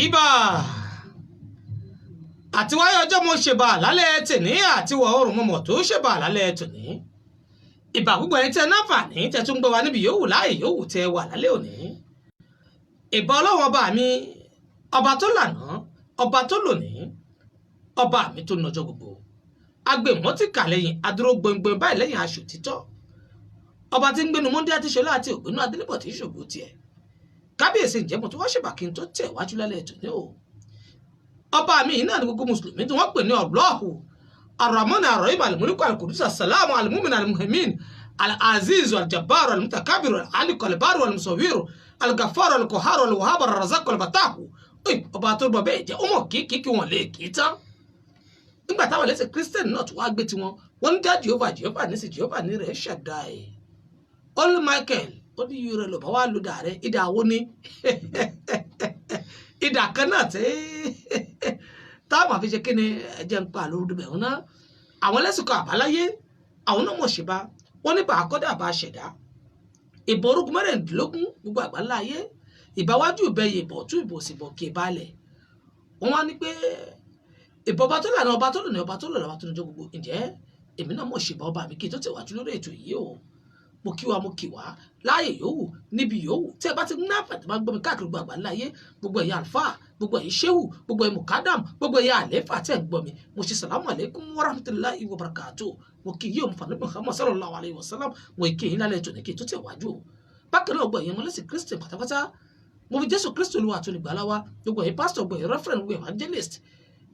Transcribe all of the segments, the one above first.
Ibà àti wáyé ọjọ́ mo ṣèbà lálẹ́ tèní àti wọ̀ oòrùn mo mọ̀ tó ṣèbà lálẹ́ tòní. Ìbà gbogbo ẹni tẹ́ náfààní tẹ́ tún gbọ́ wa níbi yòówù láàyè yòówù tẹ́ wà lálẹ́ òní. Ìbà Ọlọ́run ọba mi, ọba tó lànà, ọba tó lónìí, ọba mi tó nọjọ́ gbogbo. Agbèmọ́ ti kà lẹ́yìn adúró gbòǹgbò báyìí lẹ́yìn aṣọ títọ́. Ọba tí ń gbénu mọ́ndé àti ṣọlá àti ògbénu adélébọ̀ tí ń ṣògo tiẹ̀. Kábíyèsí ǹjẹ́ mo tún wá ṣèbà kí n tó tẹ̀ wájú lálẹ́ tòní o. Ọba mi náà ni gbogbo mùsùlùmí tí wọ́n pè ní Allahu Ar-Rahman Ar-Rahim Al-Malik Al-Qudus As-Salam Al-Mu'min Al-Muhaymin Al-Aziz Al-Jabbar Al-Mutakabir Al-Khaliq Al-Bar Al-Musawwir Al-Ghaffar Al-Qahhar Al-Wahhab Al-Razzaq Al-Fattah. Ọba tó bọ̀ bẹ́ẹ̀ jẹ́ ó mọ̀ kí wọn lè kí tán. Nígbà táwọn ẹlẹ́sìn kírísítẹ́nì náà tún wá gbé tiwọn wọ́n ń dá Jehovah ní sí Jehovah ní rẹ̀ Shaddai Ol Michael ó ní yúrẹ lọ bá wà lódà rẹ ìdá wo ni ìdá kan náà tí táwọn àfi ṣe kíni ẹjẹ ń pa lóru bẹ̀rù náà àwọn ẹlẹ́sìn kan àbáláyé àwọn náà mọ̀ ṣe bá wọn nípa àkọ́dà bá ṣẹ̀dá ìbò orúkún mẹ́rìndínlógún gbogbo àgbáńlá ayé ìbáwájú ìbẹ̀yẹ ìbọ̀ tún ìbò òsì bọ̀ kí ẹ balẹ̀ wọn wá ní pé ìbọn ọba tó lànà ọba tó lòní ọba tó lòní ọba tó lòní gbogbo ǹjẹ́ èmi náà mọ̀ ṣe bá ọba mi kí n tó tẹ̀wájú lórí ètò yìí o mo kí wa láàyè yòówù níbi yòówù tí ẹ bá ti ń náà fàtí máa ń gbọ́ mi káàkiri gbogbo àgbáńlá ayé gbogbo ẹ̀yà àlùfáà gbogbo ẹ̀yà ṣéwù gbogbo ẹ̀yà mùkádàm gbogbo ẹ̀yà àlẹ́fà tí ẹ̀ ń gbọ́ mi mo ṣe sàlámù àlékún warahmatullahi wabarakatuh mo kí yí òmùfà nípa Muhammad sallallahu alayhi wa sallam mo kí yín lálẹ́ ètò ní kí n tó tẹ̀wájú o bákan náà gbogbo ẹ̀yà mọ́lẹ́sìn kristi pátápátá mo fi Jésù Kristi Olúwa àti olùgbàlà wa gbogbo ẹ̀yà pásítọ̀ gbogbo ẹ̀yà rẹ́fẹ̀rẹ̀n gbogbo evangelist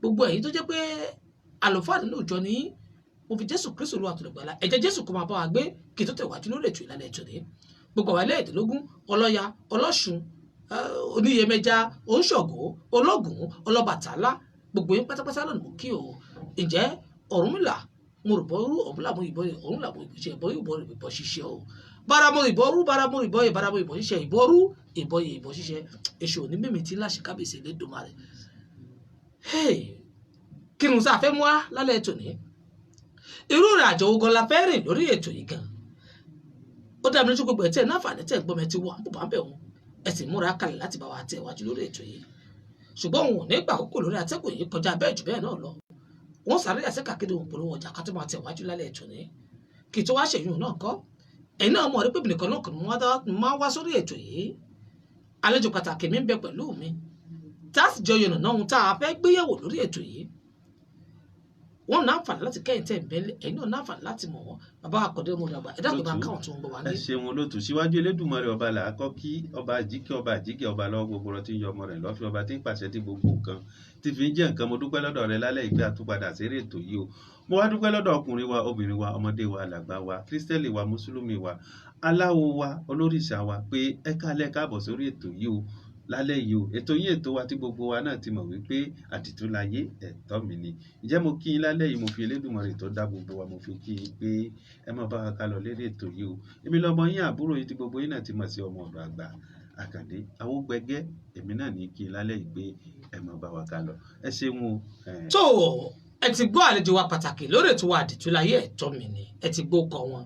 gbogbo ẹ̀yìn tó jẹ́ pé àlùfáà nínú ìjọ ní mo fi Jésù Kristi Olúwa àtòlùgbàlà ẹ̀jẹ̀ Jésù kó máa bá wa gbé kí n tó tẹ̀wájú lórí ètò ìlànà ètò ní gbogbo àwọn ẹlẹ́ẹ̀dínlógún ọlọ́ya ọlọ́ṣun oníyèméjà oníṣọ̀gọ́ ológun ọlọ́bàtálá gbogbo yín pátápátá lọ́nà mú kí o ǹjẹ́ Ọ̀rúnmìlà mo rò bọ́rú ọ̀bùnlà mo ìbọn Ọ̀rúnmìlà mo ìbọn ṣe ìbọn ṣiṣẹ́ o báramọ ìbọrú báramọ ìbọyè báramọ ìbọn ṣiṣẹ́ ìbọrú ìbọyè ìbọn ṣiṣẹ́ èṣù òní mímì tí ńlá ṣe kábíyèsí Elédùmarè kí ni mo sáà fẹ́ mú wá lálẹ́ ètò ní irú ìrìn àjò ogun la fẹ́ rìn lórí ètò yìí gan ó dá mi lójú gbogbo ẹ̀tẹ́ náà fàní tẹ̀ gbọ́mọ ti wà bùbá bẹ̀ wọn ẹ sì múra kalẹ̀ láti bá wa tẹ̀ wájú lórí ètò yìí ṣùgbọ́n òun ò ní gbà àkókò lórí atẹ́kùn yìí kọjá bẹ́ẹ̀ jù bẹ́ẹ̀ náà lọ wọ́n sáré àṣẹ kàkéde òun polówó ọjà ká tó máa tẹ̀ wájú lálẹ́ ètò ní kì í tó wá ṣèyún náà kọ́ ẹ̀yin náà mọ̀ rí pé bìnìkan náà kàn máa wá sórí ètò yìí àlejò pàtàkì mi ń bẹ pẹ̀lú mi tá a sì jọ yànnà náà ohun tá a fẹ́ gbéyẹ̀wò lórí ètò yìí wọn náà fà láti kẹ́yìn tẹ̀ ń bẹ́lẹ̀ ẹ̀yin náà náà fà láti mọ̀ wọ́n bàbá àkọ́dé mo dàgbà ẹ̀dá kò bá káwọn tó ń bọ̀ wá ní. ẹ ṣeun olóòtú síwájú Elédùmarè ọba là á kọ́ kí ọba àjíkẹ́ ọba lọ́wọ́ gbogbo rẹ tí ń yọ ọmọ rẹ̀ lọ́fíì ọba tí ń pàṣẹ tí gbogbo nǹkan tí fi ń jẹ́ nǹkan mo dúpẹ́ lọ́dọ̀ rẹ lálẹ́ ìgbé àtúpadà sérè ètò yìí o mo wá dúpẹ́ lọ́dọ̀ ọkùnrin wa obìnrin wa ọmọdé wa alàgbà wa kírísítẹ́lì wa mùsùlùmí wa aláwo wa olórìṣà wa pé ẹ kálẹ̀ káàbọ̀ sórí ètò yìí o lálẹ́ yìí o ètò yín ètò wa tí gbogbo wa náà ti mọ̀ wípé àdìtú láyé ẹ̀tọ́ mi ni ǹjẹ́ mo kí yín lálẹ́ yìí mo fi Elédùmarè tó dá gbogbo wa mo fi kí yín pé ẹ máa bá wa ká lọ lérí ètò yìí o èmi lọmọ yín àbúrò yín tí gbogbo yín náà ti mọ̀ sí ọmọ ọ̀dọ̀ àgbà Àkàndé Awógbẹgẹ́ èmi náà ní kí yín lálẹ́ yìí pé ẹ máa bá wa ká lọ ẹ ṣeun o. tó ẹ ti gbọ́ àlejò wa pàtàkì lórí ètò wa àdìtú láyé ẹ̀tọ́ mi ni ẹ ti gbọ́ kọ wọn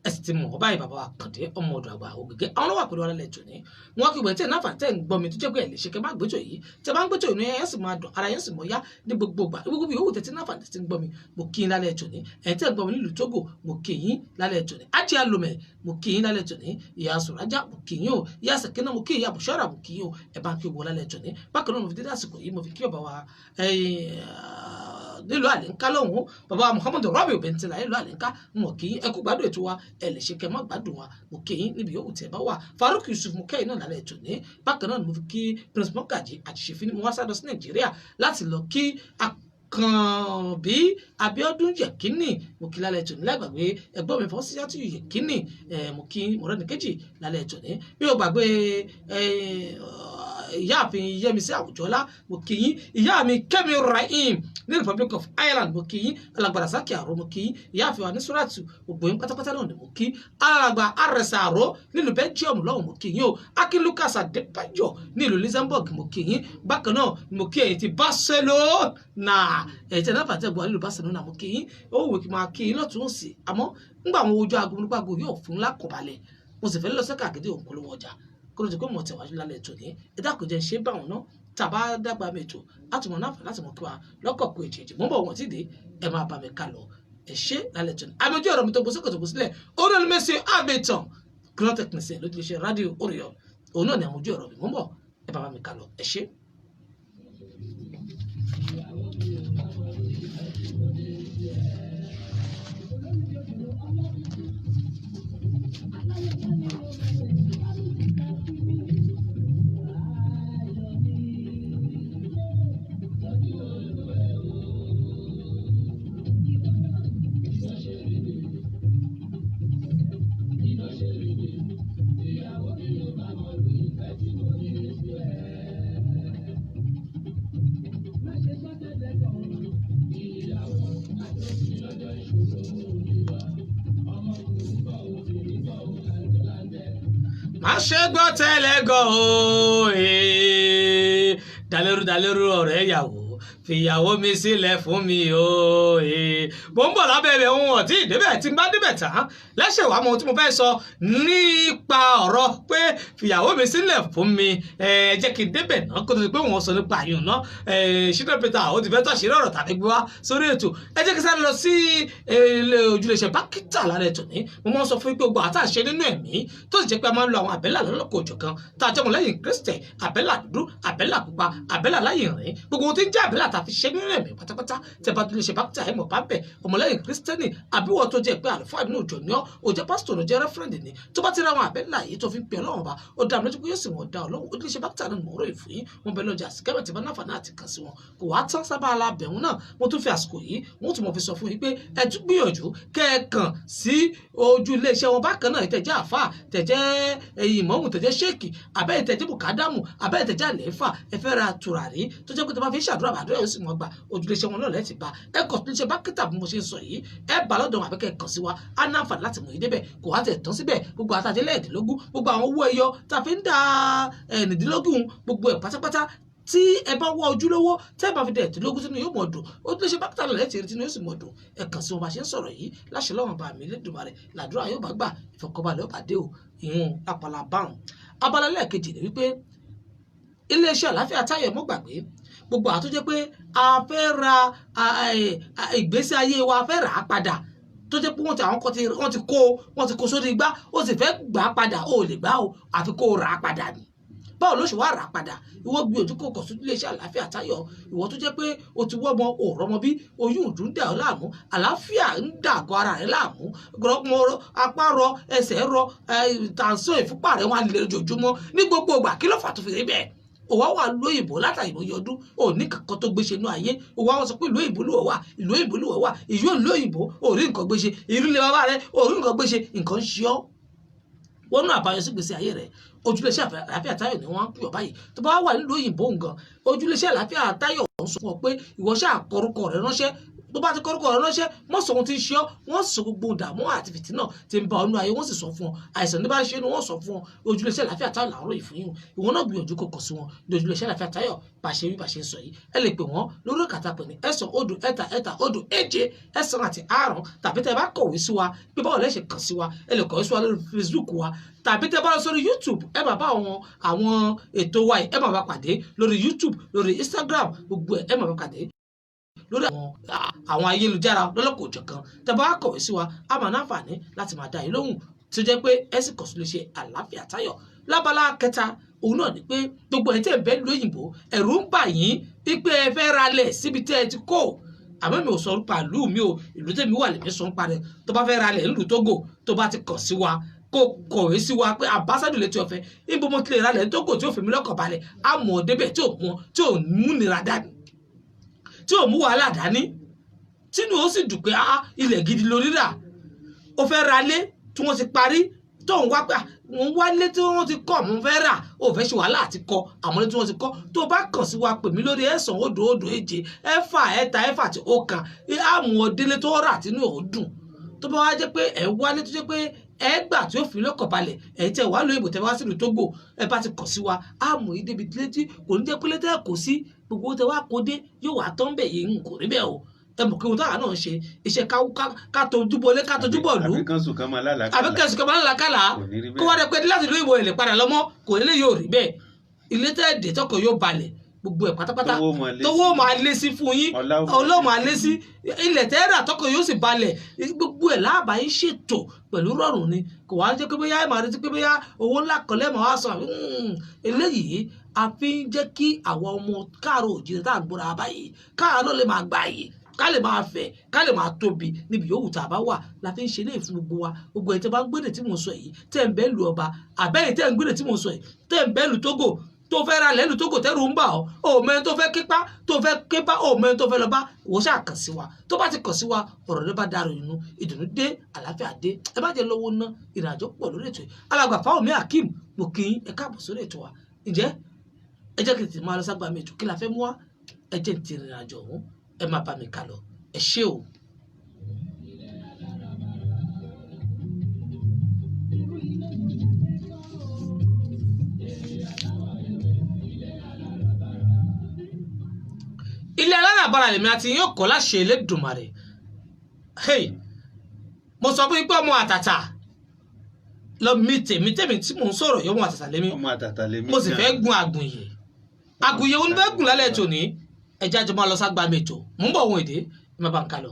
ẹ sì ti mọ̀ ọ́ báyìí bàbá Àkàndé ọmọ ọ̀dọ̀ àgbà Ògègè àwọn ọlọ́wà pẹ̀lú alẹ́ tòní wọn kí wẹ́tẹ̀ náà fàtẹ́ ń gbọ́ mi tó jẹ́ pé ẹ̀ lè ṣe kẹ́ máa gbẹ́tò yìí tẹ́ bá ń gbẹ́tò yìí ẹ̀ sì máa dùn ara yẹn sì mọ̀ yá ní gbogbo ìgbà gbogbo yòówù tẹ́tí náà fàtẹ́ ti ń gbọ́ mi mo kí yín lálẹ́ tòní ẹ̀ tẹ́ ń gbọ́ mi nílùú Tógò mo kí yín lálẹ́ tòní Ájí Alomẹ mo kí yín lálẹ́ tòní ìyá Sùrájà mo kí yín o ìyá Sẹ̀kínà mo kí ìyá Bùṣọ́rà mo kí yín o ẹ̀ bá ń kí wo lálẹ́ tòní bákan náà mo fi dédé àsìkò yìí mo fi kí ọba wa nílùú Àlíńká lọ́hùn bàbá Muhammadu Rabiu Bentila nílùú Àlíńká mo kí yín ẹ kú gbádùn ètò wa ẹ lè ṣe kẹ́ má gbádùn wa mo kí yín níbi yòówù tẹ́ bá wà Farouk Yusuf mo kẹ́yìn náà lálẹ́ ètò ní bákan náà mo fi kí Prince Mokaji àṣìṣe mo wá sádọ sí Nàìjíríà láti lọ kí Àkànbí Abíọ́dún Yẹ̀kínì mo kí lálẹ́ ètò ní lágbàgbé ẹ̀gbọ́n mi Fọ́síyátù Yẹ̀kínì mo kí Mọ̀rẹ́nìkejì lálẹ́ ètò ní bí o gbàgbé ìyáàfin Yẹmisí Àwùjọlá mo kí yín ìyá mi Kẹ́mi Rahim ní Republic of Ireland mo kí yín alàgbà Rasaki Àró mo kí yín ìyáàfin wa ní Suratu gbogbo yín pátápátá náà ni mo kí alàgbà Arẹsà Àró nílùú Belgium lọ́hùn mo kí yín o Akin Lucas Adébájọ nílùú Luxembourg mo kí yín bákan náà mo kí ẹ̀yin ti Barcelona ẹ̀yin tí ẹ̀ náà fàtẹ́ bọ̀ nílùú Barcelona mo kí yín ó wù kí máa kí yín lọ́tún òsì àmọ́ ńgbà àwọn ojú aago nípa aago yóò fún lákọ̀ọ́balẹ̀ mo sì fẹ́ lọ sẹ́ka àgídé òǹkólówó ọjà kó ló ti pé mo tẹ̀wájú lálẹ́ ètò ní ẹ̀dá kò jẹ́ ṣe bá wọn náà tàbá dàgbà mẹ́tò látùmọ̀ náà fẹ́ láti mọ̀ kí wa lọ́kọ̀ọ̀kọ̀ èjèèjì mọ́ bọ̀ wọ́n ti dé ẹ máa bá mi ká lọ ẹ ṣe lálẹ́ ètò ní. àmójú ọ̀rọ̀ mi tó gbósókè tó gbósílẹ̀ orí ẹni mẹ́sì àbẹ̀tàn grand technician ló ti ṣe rádìò Oriol òun náà ni àmójú ọ̀rọ̀ mi mọ́ bọ̀ ẹ bá mi ká lọ ẹ ṣe. má ṣe gbọ́ tẹ́lẹ̀ gan o dalérú ọ̀rẹ́ ìyàwó fìyàwó mi sílẹ̀ fún mi o mo ń bọ̀ lábẹ́rẹ́ ohun ọ̀tí ìdébẹ̀ tí n bá débẹ̀ tán lẹ́sẹ̀ wàá mọ ohun tí mo fẹ́ sọ nípa ọ̀rọ̀ pé fìyàwó mi sílẹ̀ fún mi jẹ́ kí n débẹ̀ náà kó tó di pé wọ́n sọ nípa àyùn náà Shina Peter ó ti fẹ́ tó àṣírí ọ̀rọ̀ tàbí gbé wá sórí ètò ẹ jẹ́ kí sáré lọ sí ilé ojúlẹ̀ṣẹ̀ Bákítà lálẹ́ ètò ní mo máa ń sọ fún pé gbogbo àtàṣe nínú ẹ̀mí tó sì jẹ́ pé a máa ń lo àwọn àbẹ́là lọ́lọ́kọ̀ òjọ̀kan tá a jọmọ lẹ́yìn Kristi àbẹ́là dúdú àbẹ́là pupa àbẹ́là láyìn rìn gbogbo ohun tí ń jẹ́ àbẹ́là tàfi ṣe nínú ẹ̀mí pátápátá tẹ́ bá tún lè ṣe Bákítà ẹ̀ mọ̀ bá bẹ̀ ọmọlẹ́yìn Kristẹni àbíwọ̀ tó jẹ́ pé àlùfáà nínú òjò ní ó jẹ́ pásítọ̀ ló jẹ́ rẹ́fúrẹ́ǹdì ni tó bá ti ra àwọn àbẹ́là yìí tó fi ń pè Ọlọ́run bá ó dá mi lójú pé yóò sì wọ́n dá Ọlọ́run ó lè ṣe Bákítà náà mọ̀ọ́rọ̀ ìfún yín wọn bẹ lọ́jà àsìkẹ́rẹ́ tí bá náà fàánà àti kàn sí wọn kò wá tán sábà alábẹ̀hún náà mo tún fi àsìkò yìí wọ́n tún mọ̀ fi sọ fún yín pé ẹ tún gbìyànjú kẹ́ ẹ kàn sí ojú iléeṣẹ́ wọn bákan náà ìtẹ̀jẹ́ àfà tẹ̀jẹ́ ìmọ̀ọ́mù tẹ̀jẹ́ ṣéèkì àbẹ́ ìtẹ̀jẹ́ bùkádàmù àbẹ́ ìtẹ̀jẹ́ àlẹ́fà ẹ fẹ́ ra tùràrí tó jẹ́ pé tó bá fi ṣàdúrà àdúrà yóò sì mọ̀ gbà ojú iléeṣẹ́ wọn náà lẹ́ẹ̀tì bá ẹ kàn sí iléeṣẹ́ Bákítà bí mo ṣe ń sọ yìí ẹ bá lọ́dọ̀ wọn àbẹ́kẹ́ kàn sí wa á ní àǹfààní láti mọ̀ yín débẹ̀ kò wá tẹ̀ tán síbẹ̀ gbogbo àtàjẹ́ lẹ́ẹ̀dínlógún gbogbo àwọn owó ẹyọ tá a fi ń da ẹ̀ẹ́nìdínlógún gbogbo ẹ̀ pátápátá tí ẹ bá wá ojúlówó tẹ́ ẹ bá fi dẹ̀ ẹ̀ẹ́dínlógún sínú yóò mọ̀ dùn ó tún lè ṣe Bákítà lọ́lẹ́ tìrì tínú yóò sì mọ̀ dùn ẹ kàn sí wọn bá ṣe ń sọ̀rọ̀ yìí láṣẹ lọ́wọ́n bá mi Elédùmarè làdúrà yóò bá gbà ìfọ̀kànbalẹ̀ ó bá dé o ìhun apàlà báwọn abala lẹ́ẹ̀kejì ni wípé iléeṣẹ́ Àlàáfíà Táyọ̀ mọ́ gbàgbé gbogbo àtúnjẹ́ pé a fẹ́ ra ìgbésí ayé wa a fẹ́ rà á padà tó jẹ́ pé wọ́n ti kó sórí igbá ó sì fẹ́ gbà á padà ó lè gbà ó àfi kó rà á padà ni báwo ló ṣe wá rà á padà ìwọ gbìyànjú kó kàn sí iléeṣẹ́ Àlàáfíà Táyọ̀ ìwọ tó jẹ́ pé o ti wọ́ ọmọ òrọ́mọ bí oyún ìdún dà ọ́ láàmú àlàáfíà ń dà àgọ́ ara rẹ̀ láàmú gbọ́dọ̀ apá rọ ẹsẹ̀ rọ tàǹsán ìfúnpá rẹ̀ wà lè lójoojúmọ́ ní gbogbo ìgbà kí ló fà tó fi rí bẹ́ẹ̀ òwò wà lóyìnbó látàrí ìmọ̀ ọdún òní kankan tó gbéṣe inú ayé òwò àwọn sọ pé ìlú òyìnbó ló wà ìlú òyìnbó ló wà ìlú òyìnbó òrí nǹkan gbéṣe ìlú ilé bàbá rẹ òrí nǹkan gbéṣe nǹkan ṣe ọ́ wọ́n náà àbáyọ sí gbèsè ayé rẹ̀ ojúléṣẹ́ Àlàáfíà Táyọ̀ ni wọ́n ń pè ọ́ báyìí tó bá wà nílùú òyìnbó nǹkan ojúléṣẹ́ Àlàáfíà Táyọ̀ ń sọ fún ọ pé ìwọ ṣáà kọrúkọ rẹ̀ ránṣẹ́ tó bá ti kọ́rọ́kọ́ rẹ̀ ránṣẹ́ wọ́n sọ ohun tí ń ṣe ọ́ wọ́n sọ gbogbo ìdààmú àti fìtínà tí ń ba ọnú ayé wọ́n sì sọ fún ọ àìsàn ní bá ṣe ni wọ́n sọ fún ọ ojúléṣẹ́ Àlàáfíà Táyọ̀ làárọ̀ yìí fún yín ìwọ náà gbìyànjú kó kàn sí wọn ní ojúléṣẹ́ Àlàáfíà Táyọ̀ bá ṣe wí bá ṣe ń sọ yìí ẹ lè pè wọ́n lórí kàtà pè ní 9 àti àrùn tàbí tẹ́ bá kọ̀wé sí wa pé báwo lẹ ṣe kàn sí wa ẹ lè kọ̀wé sí wa lórí Facebook wa tàbí tẹ́ bá lọ sórí YouTube ẹ máa bá àwọn ètò wa yìí ẹ máa bá pàdé lórí YouTube lórí Instagram gbogbo ẹ máa bá pàdé lórí àwọn ayélujára lọ́lọ́kọ̀ òjọ̀kan tẹ́ bá kọ̀wé sí wa a máa náǹfààní láti máa dá yín lóhùn tí ó jẹ́ pé ẹ sì kàn sí iléeṣẹ́ Àlàáfíà Táyọ̀ lábala kẹta òun náà ni pé gbogbo ẹ̀ tẹ́ ẹ̀ bẹ́ẹ̀ lóyìnbó ẹ̀rù ń bà yín wípé ẹ fẹ́ ralẹ̀ síbi tẹ́ ẹ ti kó àmọ́ mi ò sọ nípa ìlú mi o ìlú tèmi wà lèmi sọ ń parẹ́ tó bá fẹ́ ralẹ̀ nílùú Tógò tó bá ti kàn sí wa kó kọ̀wé sí wa pé àbáṣádù létí ọ̀fẹ́ níbo mo ti lè ralẹ̀ ní Tógò tí ó fi mí lọ́kàn balẹ̀ á mọ̀ ọ́ débẹ̀ tí ò mú nira dání tí ò mú wàhálà dání tínú ó sì dùn pé ilẹ̀ gidi lórí rà ó fẹ́ ralé tí wọ́n ti parí tó ń wá pé wọ́n wálé tí wọ́n ti kọ́ mo fẹ́ rà ó fẹ́ ṣe wàhálà àti kọ́ àwọn ilé tí wọ́n ti kọ́ tó bá kàn sí wa pè mí lórí 9 ẹ̀fà ẹ̀ta ẹ̀fà tí ó kàn àmú ọdẹlé tó rà tínú ò dùn tó bá wá jẹ́ pé ẹ̀ wálé tó jẹ́ pé ẹ gbà tí ó fi lọ́kàn balẹ̀ ẹ̀ tẹ̀ wá lóyìnbó tẹ̀ wá sílùú Tógò ẹ bá ti kàn sí wa àmú yìí débi létí kò ní jẹ́ pé létí ẹ̀ kò sí gbogbo tẹ̀ wá kó dé yóò wá tán bẹ̀ yìí kò rí bẹ́ẹ̀ o ẹ mọ̀ kí ohun táwa náà ṣe iṣẹ́ ká tójú bọlé ká tójú bọ̀ lù àbíkẹ́sùn kan máa lálàkàlà kó wá dẹ pé láti lóyìnbó ilẹ̀ padà lọ́mọ́ kò ní lè yóò rí bẹ́ẹ̀ ilé tẹ́ ẹ̀dẹ̀ tọkọ̀ yóò balẹ̀ gbogbo ẹ̀ pátápátá tówó máa lé sí fún yín ọlọ́ọ̀ máa lé sí ilẹ̀ tẹ́ ẹ̀dà tọkọ̀ yóò sì balẹ̀ gbogbo ẹ̀ láàbà yín ṣètò pẹ̀lú rọrùn ni kò wá jẹ́ pé bóyá ẹ̀ máa retí pé bóyá owó ńlá kan lẹ́ẹ̀mọ́ wá sọ eléyìí a fi ń jẹ́ kí àwọn ọmọ káàró òjìrì tá à ń gbóra báyìí káà náà lè máa gbà yìí ká lè máa fẹ̀ ká lè máa tóbi níbi yòówù tá a bá wà la fi ń ṣe léè fún gbogbo wa gbogbo ẹ̀ tẹ́ bá ń gbédè tí mo sọ yìí tẹ́ ń bẹ́ẹ̀ lu ọba àbẹ́yìn tẹ́ ń gbédè tí mo sọ yìí tẹ́ ń bẹ́ẹ̀ lu Tógò tó fẹ́ ra lẹ́nu Tógò tẹ́rù ń bà ọ́ òmẹ́ni tó fẹ́ kípa tó fẹ́ kípa òmẹ́ni tó fẹ́ lọ bá wò ṣáà kàn sí wa tó bá ti kàn sí wa ọ̀rọ̀ rẹ bá dárò inú ìdùnnú dé àlàáfíà dé ẹ bá jẹ́ lọ́wọ́ ná ìrìnàjò pọ̀ lórí ètò yìí alàgbà Fáwọ̀mí Akeem mo kí yín ẹ káàbọ̀ sórí ètò wa ǹjẹ́ ẹ jẹ́ kí n ti máa lọ ságbá mi ètò kí la fẹ́ mú wa ẹ jẹ́ n ti ìrìnàjò ọ̀hún ẹ má bá mi kà lọ ẹ ṣé o. ilé aláràbarà lèmi àti yín kọ́ láṣẹ Elédùmarè mo sọ fún yín pé ọmọ àtàtà lọ mi tèmi tí mò ń sọ̀rọ̀ yọ ọmọ àtàtà lèmi mo sì fẹ́ gun àgùnyè òun fẹ́ gùn lálẹ́ tòní ẹja jọ máa lọ ságbá mi ètò mò ń bọ̀ ohun èdè ẹ má bá ń ká lọ.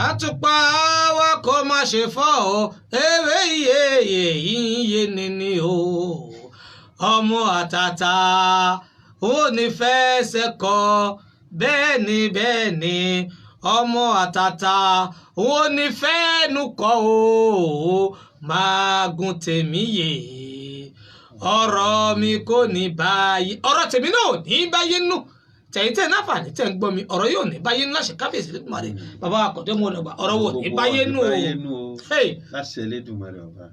àtùpà wa kò má ṣe fọ́ ọ ewé iye nìní o ọmọ àtàtà ó ní fẹsẹ̀ kọ bẹ́ẹ̀ ni ọmọ àtàtà ó ní fẹ́nu kọ o máa gun tèmi yè ọ̀rọ̀ mi kò ní báyìí ọ̀rọ̀ tèmi náà ò ní báyìí nù tẹ̀yìntẹ̀ náà fàní tẹ̀ ń gbọ́ mi ọ̀rọ̀ yóò ní báyé ńlá ṣe kábíyèsí Elédùmarè bàbá àkọ́dé mọ́ ọ̀nà ọ̀rọ̀ wò ní báyé nù o láṣẹ Elédùmarè ọba.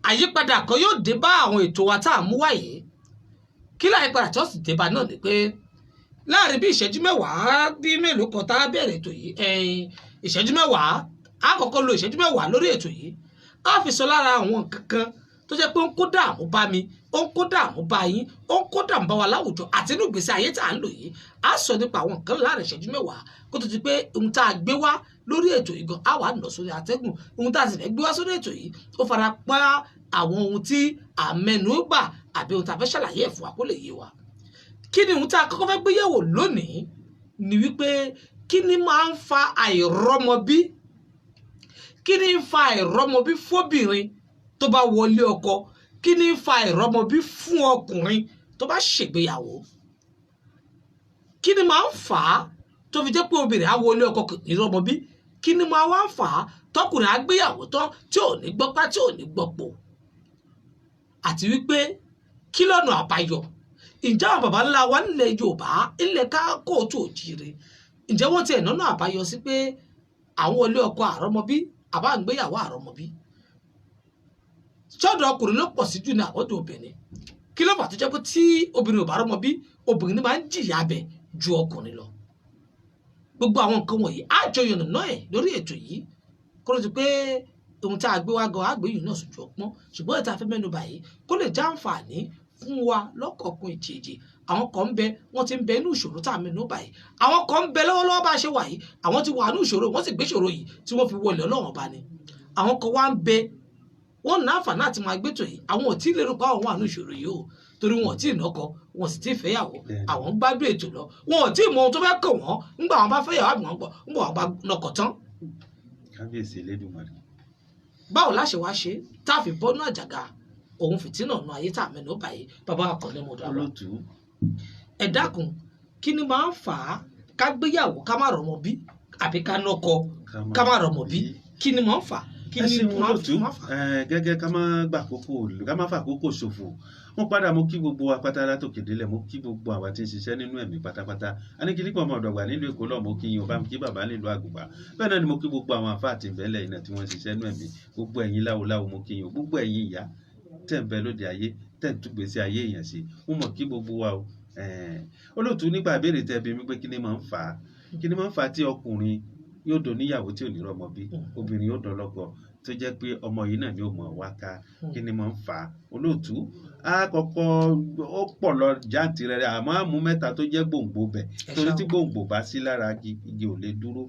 àyípadà kan yóò dé bá àwọn ètò wa tá à ń mú wáyé kí láyípadà tó sì dé bá náà ni pé láàrin bí ìṣẹ́jú mẹ́wàá bí mélòó kan tá a bẹ̀rẹ̀ ètò yìí ìṣẹ́jú mẹ́wàá á kọ́kọ́ lo ìṣẹ́jú mẹ́wàá lórí ètò yìí á fi sọ lára àwọn nǹkan kan tó jẹ́ pé ó ń kó dààmú bá mi ó ń kó dààmú bá yín ó ń kó dààmú bá wa láwùjọ àti inú ìgbésí ayé tá à ń lò yìí á sọ nípa àwọn nǹkan láàrin ìṣẹ́jú mẹ́wàá kó tó ti pé ohun tá a gbé wá lórí ètò yìí gan á wà nà sórí atẹ́gùn ohun tá a sì fẹ́ gbé wá sórí ètò yìí ó fara pa àwọn ohun tí à mẹ́nu bà àbí ohun tá a fẹ́ ṣàlàyé ẹ̀ fún wa kó lè yé wa. kí ni ohun tá a kọ́kọ́ fẹ́ gbé yẹ̀wò lónìí ni wípé kí ni máa ń fa àìrọ́mọbí kí ni ń fa àìrọ́mọbí fóbìnrin tó bá wọlé ọkọ kí ni ń fa ìrọmọbí fún ọkùnrin tó bá ṣègbéyàwó kí ni máa ń fà á tó fi jẹ́ pé obìnrin á wọlé ọkọ kò ní rọmọbí kí ni máa wá ń fà á tọkùnrin á gbéyàwó tán tí ò ní gbọ́pá tí ò ní gbọ́pọ̀ àti wípé kí lọ́nà àbáyọ ǹjẹ́ àwọn bàbá ńlá wa nílẹ̀ Yorùbá ilẹ̀ ká kóòtù òjìire ǹjẹ́ wọ́n tiẹ̀ nọ́nà àbáyọ sí pé àwọn wọlé ọkọ àrọmọbí àbá ń gbéyàwó àrọmọbí sọ́dọ̀ ọkùnrin ló pọ̀ sí jù ní àwọ̀dọ̀ obìnrin kí ló fà tó jẹ́ pé tí obìnrin ò bá rọ́mọ bí obìnrin ní máa ń jìyà abẹ ju ọkùnrin lọ gbogbo àwọn nǹkan wọ̀nyí á jọ yànnàná ẹ̀ lórí ètò yìí kó ló ti pé ohun tá a gbé wá gan àgbéyìn náà sójú ọpọ́n ṣùgbọ́n ìta fẹ́ mẹ́nu báyìí kó lè já àǹfààní fún wa lọ́kọ̀ọ̀kan ìjèjì àwọn kan ń bẹ wọ́n ti ń bẹ inú ìṣòro tá a mẹ́nu báyìí àwọn kan ń bẹ lọ́wọ́lọ́wọ́ bá a ṣe wà yìí àwọn ti wà nínú ìṣòro wọ́n sì gbé ìṣòro yìí tí wọ́n fi wọlé Ọlọ́run bá ní àwọn kan wá ń bẹ wọ́n náà fà náà ti máa gbé tò yìí àwọn ò tí ì lérò pa àwọn àánú ìṣòro yìí o tó torí wọn ò tí ì nọkọ wọn sì tí ì fẹ́yàwó àwọn ń gbádùn ètò lọ wọn ò tí ì mọ ohun tó fẹ́ kàn wọ́n ńgbà wọn bá fẹ́yàwó àbí wọn ńgbà wọn bá nọkọ tán. kábíyèsí Elédùmarè. báwo la ṣe wá ṣe tá a fi bọ́nú àjàgà òun fìtínà nu ayé tá a mẹ́nu báyìí bàbá Àkànní mo dá wa. olótú. ẹ dákun kí ni máa ń fà á ká gbéyàwó ká má rọmọ bí àbí ká nọkọ ká má rọmọ bí kí ni máa ń fà kí ni máa fà. gẹ́gẹ́ ká má fà àkókò ṣòfò mo padà mo kí gbogbo wa pátá látòkè délẹ̀ mo kí gbogbo àwa tí ń ṣiṣẹ́ nínú ẹ̀mí pátápátá aníkìlípọ̀ ọmọ ọ̀dọ̀gbà nílùú Èkó lọ́ọ̀ mo kí yín ọba mi kí bàbá nílùú Àgùnbà bẹ́ẹ̀ náà ni mo kí gbogbo àwọn àfáà àti ìbẹ́lẹ̀ iná tí wọ́n ṣiṣẹ́ nínú ẹ̀mí gbogbo ẹ̀yin láwo mo kí yín gbogbo ẹ̀yin ìyá tẹ̀ ń bẹ lóde ayé tẹ̀ ń túgbèsè ayé èèyàn sí mo mọ̀ kí gbogbo wa o. olóòtú nípa ìbéèrè tẹ́ bi mí pé kí ni máa ń fà á tí ọkùnrin yóò do níyàwó tí ò ní rọ́mọ bí obìnrin yóò dọlọ́kọ tó jẹ́ pé ọmọ yìí náà ni ó mọ̀ wá ká kí ni máa ń fà á olóòtú àkọ́kọ́ ó pọ̀ lọ jàǹtìrẹrẹ àmọ́ àmú mẹ́ta tó jẹ́ gbòǹgbò bẹ̀ torí tí gbòǹgbò bá sí lára igi ò lè dúró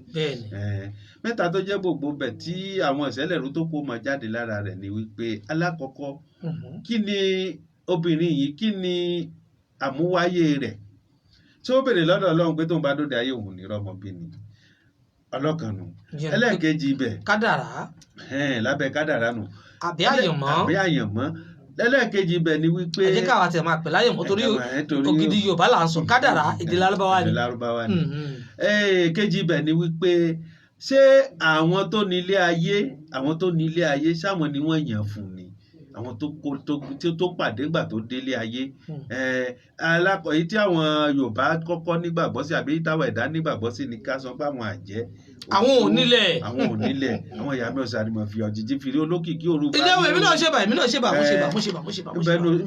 mẹ́ta tó jẹ́ gbòǹgbò bẹ̀ tí àwọn ìṣẹ̀lẹ̀rú tó kó mọ jáde lára rẹ̀ ni wípé alákọ̀ọ́kọ́ kí ni obìnrin yìí kí ni àmúwáyé rẹ̀ tí ó béèrè lọ́dọ̀ Ọlọ́run pé tóun bá dóde ayé òun ní rọ́mọ bí ni ọlọ́kan nù ẹlẹ́ẹ̀kejì ibẹ̀ kádàrá lábẹ́ kádàrá nù àbí àyànmọ́ ẹlẹ́ẹ̀kejì ibẹ̀ ni wípé ẹ jẹ́ káwa tẹ̀ máa pè láyànmọ́ torí ògidì Yorùbá là ń sọ kádàrá èdè Lárúbáwá ni kejì ibẹ̀ ni wípé ṣé àwọn tó nílé ayé sáwọn ni wọ́n yàn fún ni àwọn tó pàdé gbà tó délé ayé èyí tí àwọn Yorùbá kọ́kọ́ nígbàgbọ́ sí àbí táwọn ẹ̀dá nígbàgbọ́ sí ni ká sọ pé àwọn àjẹ́ àwọn ò nílẹ̀ àwọn ìyá mi ọ̀sán ni mo fi ọ̀jìjì fìrí olókìkí òru bá ilé ìwé mi náà ṣe bá mo ṣe bá.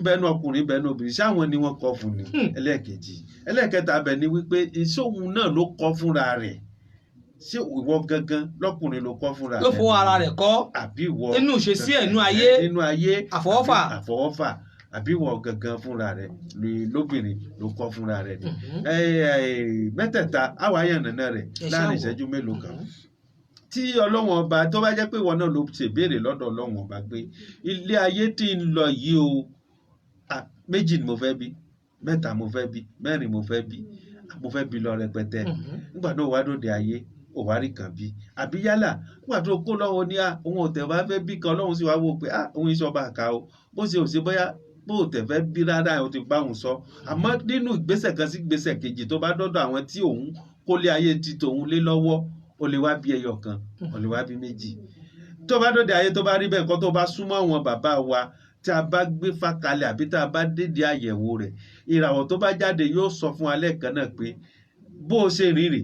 nbẹnu ọkùnrin nbẹnu obìnrin sáwọn ni wọ́n kọ fún ni ẹlẹ́ẹ̀kejì ẹlẹ́ẹ̀kẹta bẹ̀ ni wípé ìṣòwò náà ló kọ fúnra rẹ̀ ṣé ìwọ gangan lọkùnrin ló kọ fúnra rẹ̀ ló fọwọ́ ara rẹ̀ kọ́ àbí ìwọ inú ìṣesí ẹnu ayé àfọwọ́fà àbí ìwọ gangan fúnra rẹ̀ lóbìnrin ló kọ fúnra rẹ̀ ni mẹ́tẹ̀ẹ̀ta àwáyànnà rẹ̀ láàrin ìṣẹ́jú mélòó kan tí Ọlọ́run ọba tó bá jẹ́ pé ìwọ náà ló ṣèbéèrè lọ́dọ̀ Ọlọ́run ọba pé ilé ayé tí ń lọ yìí o méjì ni mo fẹ́ bí mẹ́ta mo fẹ́ bí mẹ́rin mo fẹ́ bí lọ rẹpẹtẹ nígbà náà wàá dòde ayé òwárí kan bí àbí yálà nígbà tó kó lọ́wọ́ ní òun ọ̀tẹ̀ wá fẹ́ bí kan Ọlọ́run sì wá wò pé òun iṣẹ́ ọba àká o bó ṣe ò ṣe bóyá bó o tẹ̀ fẹ́ bí rárá o ti bá òun sọ àmọ́ nínú ìgbésẹ̀ kan sí ìgbésẹ̀ kejì tó bá dọ́dọ̀ àwọn tí òun kólé ayé ti tòun lé lọ́wọ́ o lè wá bí ẹyọ kan o lè wá bí méjì tó bá dòde ayé tó bá rí bẹ́ẹ̀ nǹkan tó bá súnmọ́ àwọn bàbá wa tí a bá gbé fàkalẹ̀ àbí tá a bá dédé àyẹ̀wò rẹ̀ ìràwọ̀ tó bá jáde yóò sọ fún alẹ́ kan náà pé bó o ṣe rí rè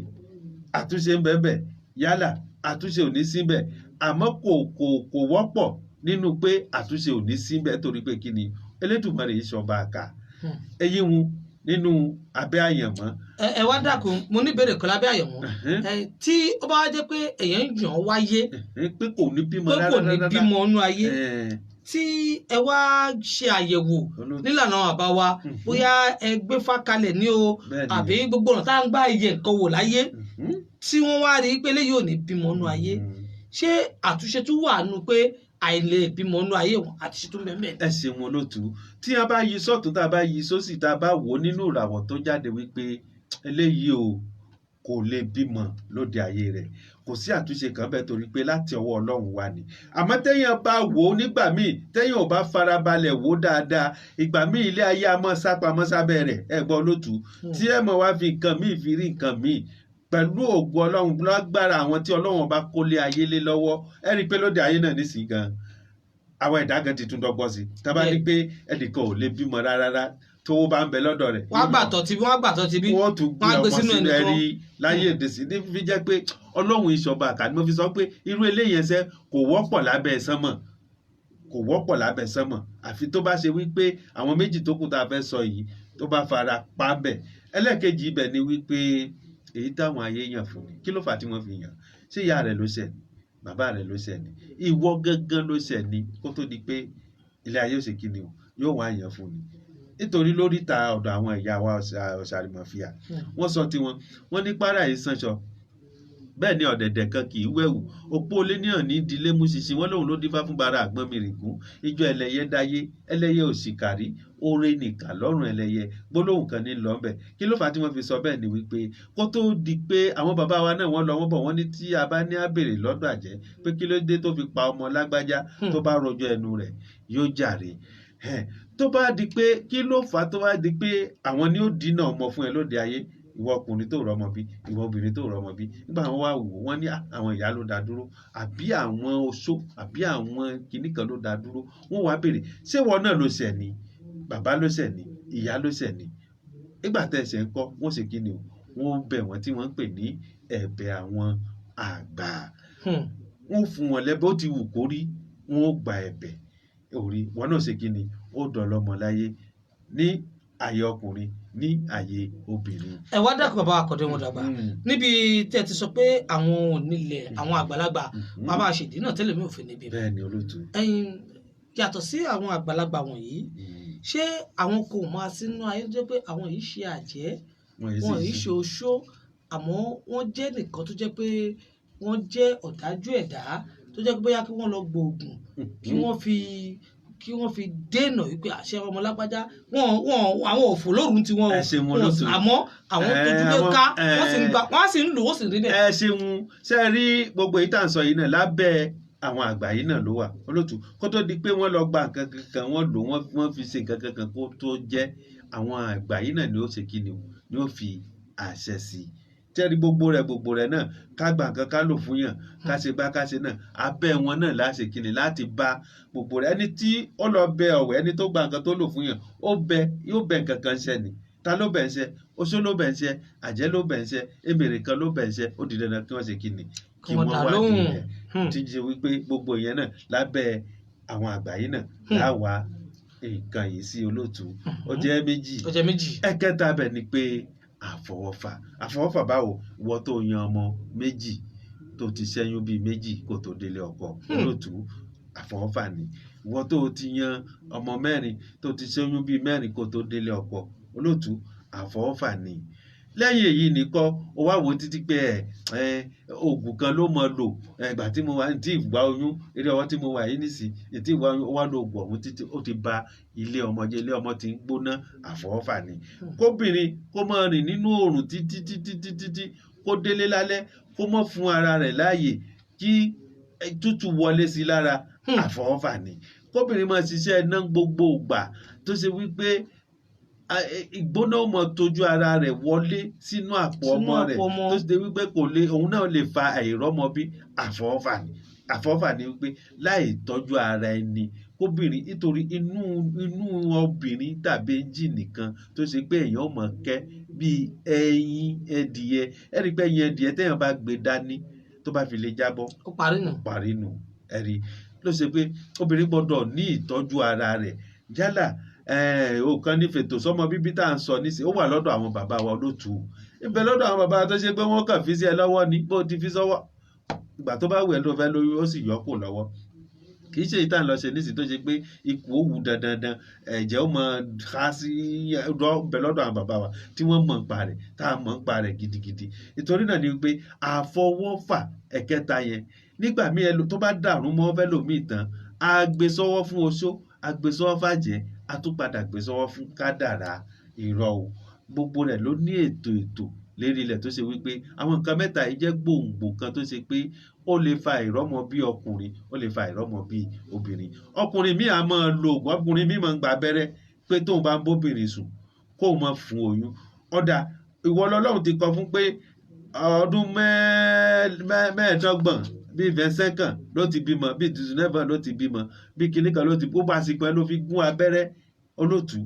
àtúnṣe ń bẹ́ẹ̀ bẹ́ẹ̀ yálà àtúnṣe ò ní síbẹ̀ àmọ́ kò wọ́pọ̀ nínú pé àtúnṣe ò ní síbẹ̀ torí pé kí ni Elédùmarè yìí ṣọba àká eyín wu nínú abẹ́ àyànmọ́. ẹ wá dákun mo ní ìbéèrè kan lábẹ́ àyànmọ́ tí ó bá jẹ́ pé èèyàn ń yàn wáyé pé kò ní bímọ nínú ayé tí ẹ wá ṣe àyẹ̀wò nílànà àbá wa bóyá ẹ gbé fákalẹ̀ ní o àbí gbogbo ọ̀nà tá à ń gbá iye nǹkan wò láyé tí wọ́n wá rí pé eléyìí ò ní bímọ nínú ayé ṣé àtúnṣe tún wà nù pé àìlè bímọ nínú ayé wọn àtúnṣe tún bẹ́ẹ̀ mẹ́rin. ẹ ṣeun olóòtú tí a bá yí sọ́tún tá a bá yí sósì tá a bá wò ó nínú ìràwọ̀ tó jáde wípé eléyìí o kò lè bímọ lóde ayé rẹ̀ kò sí àtúnṣe kan bẹ́ẹ̀ torí pé láti ọwọ́ Ọlọ́run wá ni àmọ́ téèyàn bá wò ó nígbà míì téèyàn ò bá farabalẹ̀ wò ó dáadáa ìgbà míì ilé ayé a mọ́ sápamọ́ sábẹ́ rẹ̀ ẹ gbọ́ olóòtú tí ẹ mọ̀ wá fi nǹkan míì fi rí nǹkan míì pẹ̀lú ògo Ọlọ́run lágbára àwọn tí Ọlọ́run bá kólé ayé lé lọ́wọ́ ẹ rí i pé lóde ayé náà nísìnyí gan àwọn ẹ̀dá gan ti tún dọ́gbọ́n sí tá bá ní pé ẹnìkan ò lè bímọ rárá tówó bá ń bẹ lọ́dọ̀ rẹ̀. wọ́n gbàtọ̀ ti bí wọ́n tún gbé ọmọ sínú ẹ̀rí láyé èdè sí ní fi jẹ́ pé Ọlọ́run ìṣọba àkàní mo fi sọ pé irú eléyìí ẹsẹ̀ kò wọ́pọ̀ lábẹ́ sánmọ̀ àfi tó bá ṣe wípé àwọn méjì tó kù tá a fẹ́ sọ yìí tó bá fara pa bẹ̀ ẹlẹ́ẹ̀kejì ibẹ̀ ni wípé èyí táwọn ayé yàn fún ni kí ló fà á tí wọ́n fi yàn ṣé ìyá rẹ̀ ló ṣẹ̀ ni bàbá rẹ̀ ló ṣẹ̀ ni ìwọ gángan ló ṣẹ̀ ni kó tó di pé ilé ayé ò ṣe kí ni o yóò wá yàn fún ni nítorí lórí ta ọ̀dọ̀ àwọn ìyá wa ọ̀sàrìmọ̀fìyà wọ́n sọ tiwọn wọ́n ní pàrà yìí sànṣọ bẹ́ẹ̀ ni ọ̀dẹ̀dẹ̀ kan kì í wẹ̀wù òpó olé níhàn ní ìdílé mú ṣinṣin wọn lòun ló dífá fún bara àgbọn mìrìngún ijó ẹlẹ́yẹ dáyé ẹlẹ́yẹ òṣìkàrí oore nìkà lọ́rùn ẹlẹ́yẹ gbólóhùn kan ní lọ́nbẹ̀ kí ló fà á tí wọ́n fi sọ bẹ́ẹ̀ ni wípé kó tó di pé àwọn bàbá wa náà wọ́n lọ wọ́n bọ̀ wọ́n ní tí a bá ní àbèrè lọ́dọ̀ àjẹ́ pé kí ló dé tó fi pa ọmọ lágbájá tó bá rojọ́ ẹnu rẹ̀ yóò jàre tó bá di pé kí ló fà á tó bá di pé àwọn ni ó dínà ọmọ fún ẹ lóde ayé ìwọ ọkùnrin tó rọmọ bí ìwọ obìnrin tó rọmọ bí nígbà wọn wá wò wọn ní àwọn ìyá ló dá dúró àbí àwọn oṣó àbí àwọn kinní kan ló dá dúró wọn wá béèrè ṣé wọn náà ló ṣẹ̀ ni bàbá ló ṣẹ̀ ni ìyá ló ṣẹ̀ ni nígbà tẹ̀sẹ̀ ń kọ́ wọ́n ṣe kí ni o wọ́n bẹ̀ wọ́n tí wọ́n ń pè ní ẹ̀bẹ̀ àwọn àgbà wọ́n fún wọn lẹ́bẹ̀ ó ti wù kó rí wọ́n gba ẹ̀bẹ̀ orí wọn náà ṣe kí ni ó dọ̀lọ́mọ láyé ní àyè ọkùnrin ní àyè obìnrin. ẹ wá dákun bàbá àkọ́dé wọn dàgbà níbi tẹ́ ti sọ pé àwọn onílẹ̀ àwọn àgbàlagbà bàbá àṣèdí náà tẹ́lẹ̀ mi ò fi níbi. bẹ́ẹ̀ ni olóòtú. yàtọ̀ sí àwọn àgbàlagbà wọ̀nyí ṣé àwọn kò máa sínú ayé tó jẹ́ pé àwọn yìí ṣe àjẹ́ wọn yìí ṣe oṣó àmọ́ wọ́n jẹ́ nìkan tó jẹ́ pé wọ́n jẹ́ ọ̀dájú ẹ̀dá tó jẹ́ pé bóyá kí wọ́n lọ gbòògùn kí wọ́n fi dènà wípé àṣẹ ọmọ lágbájá àwọn òfò lórun tí wọ́n àmọ́ àwọn tójú tó ká wọ́n sì ń lò ó sì rí bẹ́ẹ̀. ẹ ṣeun ṣe rí gbogbo èyí tá à ń sọ yìí náà lábẹ́ àwọn àgbà yìí náà ló wà olóòtú kó tó di pé wọ́n lọ gba nǹkan kankan wọ́n lò wọ́n fi ṣe nǹkan kankan kó tó jẹ́ àwọn àgbà yìí náà ni ó ṣe kí ni ó fi àṣẹ sí i tẹ́rí gbogbo rẹ̀ náà ká gbà nǹkan ká lò fún yàn ká ṣe bá ká ṣe náà abẹ́ wọn náà láṣẹ kíni láti bá gbogbo rẹ̀ ẹni tí ó lọ bẹ ọ̀wẹ́ ẹni tó gbà nǹkan tó lò fún yàn yóò bẹ nǹkan kan ṣẹ ni ta ló bẹ̀ ń ṣe oṣó ló bẹ̀ ń ṣe àjẹ́ ló bẹ̀ ń ṣe èmèrè kan ló bẹ̀ ń ṣe ó di dandan kí wọ́n ṣe kíni kí wọ́n wá nílẹ̀ tí ṣe wípé gbogbo ìyẹn náà lábẹ́ àwọn àgbà yìí náà láwa nǹkan yìí sí olóòtú ó jẹ́ méjì ẹ̀kẹta bẹ̀ ni pé àfọwọ́fà báwo ìwọ tó yan ọmọ méjì tó ti ṣẹ́yún bíi méjì kó tó délé ọkọ olóòtú àfọwọ́fà ni ìwọ tó ti yan ọmọ mẹ́rin tó ti ṣẹ́yún bíi mẹ́rin kó tó délé ọkọ olóòtú àfọwọ́fà ni lẹ́yìn èyí nìkọ́ ó wá wo títí pé oògùn kan ló mọ lò ìgbà tí mo wà ní tí ìgbà oyún eré ọwọ́ tí mo wà yìí nìsín ètí ìgbà oyún ó wá lo oògùn ọ̀hún títí ó ti ba ilé ọmọ jẹ́ ilé ọmọ ti ń gbóná àfọwọ́fà ni kóbìnrin kó máa rìn nínú oòrùn títí kó délé lálẹ́ kó má fún ara rẹ̀ láàyè kí tútù wọlé sí lára àfọwọ́fà ni kóbìnrin máa ṣiṣẹ́ iná gbogbo ìgbà tó ṣe wípé ìgbóná ọmọ tójú ara rẹ̀ wọlé sínú àpò ọmọ rẹ̀ tó ṣe wípé òun náà lè fa àìrọ́mọbí àfọwọ́fà ni wípé láì tọ́jú ara ẹni kóbìnrin nítorí inú obìnrin tàbí ẹ́ńjìnì kan tó ṣe pé èèyàn mọ̀ kẹ́ bíi ẹyin ẹdìyẹ ẹ̀rí pé ẹyin ẹdìyẹ téèyàn bá gbé dání tó bá fi lè jábọ́ ó parí nù ẹ̀rí ló ṣe pé obìnrin gbọ́dọ̀ ní ìtọ́jú ara rẹ̀ yálà òkan ní fètò sọmọ bíbí tá à ń sọ nísìnyí ó wà lọ́dọ̀ àwọn bàbá wa olóòtú ibẹ̀ lọ́dọ̀ àwọn bàbá tó ṣe pé wọ́n kàn fi sí ẹ lọ́wọ́ ni bó ti fi sọ́wọ́ ìgbà tó bá wù ẹ́ ló fẹ́ lóyún ó sì yọ kù lọ́wọ́ kì í ṣe ìtàn lọ ṣe nísìnyí tó ṣe pé ipò ó wù dandan ẹ̀jẹ̀ ó mọ ká sí ibẹ̀ lọ́dọ̀ àwọn bàbá wa tí wọ́n mọ̀ ń pa rẹ̀ tá a mọ̀ ń pa rẹ̀ gidigidi ìtorí náà ni pé àfọwọ́fà ẹ̀kẹta yẹn nígbà míì tó bá dàrú mọ́ fẹ́ lòmíì tán a gbé sọ́wọ́ fún oṣó a gbé sọ́wọ́ fàjẹ́ a tún padà gbé sọ́wọ́ fún kádàrá irọ́ o gbogbo rẹ̀ ló ní ètò lérí ilẹ̀ tó ṣe wípé àwọn nǹkan mẹ́ta yìí jẹ́ gbòǹgbò kan tó ṣe pé ó lè fa ìrọ́mọ bí ọkùnrin ó lè fa ìrọ́mọ bí obìnrin ọkùnrin míì á máa lo oògùn ọkùnrin míì máa ń gba abẹ́rẹ́ pé tóun bá ń bóbìnrin sùn kóun máa fún oyún ọ̀dà ìwọ lọ́lọ́run ti kọ fún pé ọdún mẹ́ẹ̀ẹ́dọ́gbọ̀n bíi vẹ́sẹ̀kàn ló ti bímọ bíi tìṣúnẹ́fà ló ti bímọ bíi kìnnìkan ló ti bó bá sì pẹ́ ló fi gún abẹ́rẹ́ olóòtú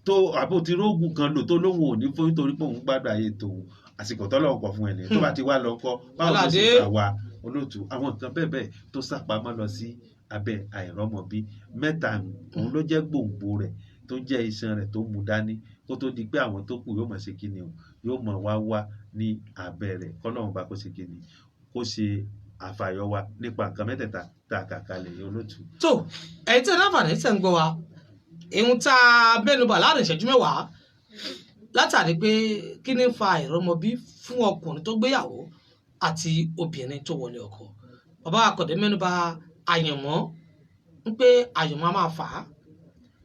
tó àbò tí rógùn kan lò tó lóhùn òní fún nítorí pé òun gbádùn ayé tòun àsìkò tọ́lọ́run kọ fún ẹni tó bá ti wá lọ kọ́ báwo ló ṣe gbà wá olóòtú àwọn nǹkan bẹ́ẹ̀ tó sápamọ́ lọ sí abẹ́ àìrọ́mọbí mẹ́ta òun ló jẹ́ gbòǹgbò rẹ̀ tó jẹ́ iṣan rẹ̀ tó mú dání kó tó di pé àwọn tó kù yóò mọ̀ ṣe kíni o yóò mọ̀ wá ní abẹ́ rẹ̀ kọ́lọ́run bá kó ṣe kíni kó ṣe àfàyọ wa nípa nǹkan mẹ́tẹ̀ẹ̀ta tá a kà kalẹ̀ yìí olóòtú. tó ẹ̀yin tí ẹ láǹfààní tẹ̀ ń gbọ́ wa ìhun tá a mẹ́nubà láàrin ìṣẹ́jú mẹ́wàá látàrí pé kí ni fa àìrọ́mọbí fún ọkùnrin tó gbéyàwó àti obìnrin tó wọlé ọkọ. Bàbá Akande mẹ́nubà àyànmọ́ ń pé àyànmọ́ a máa fà á,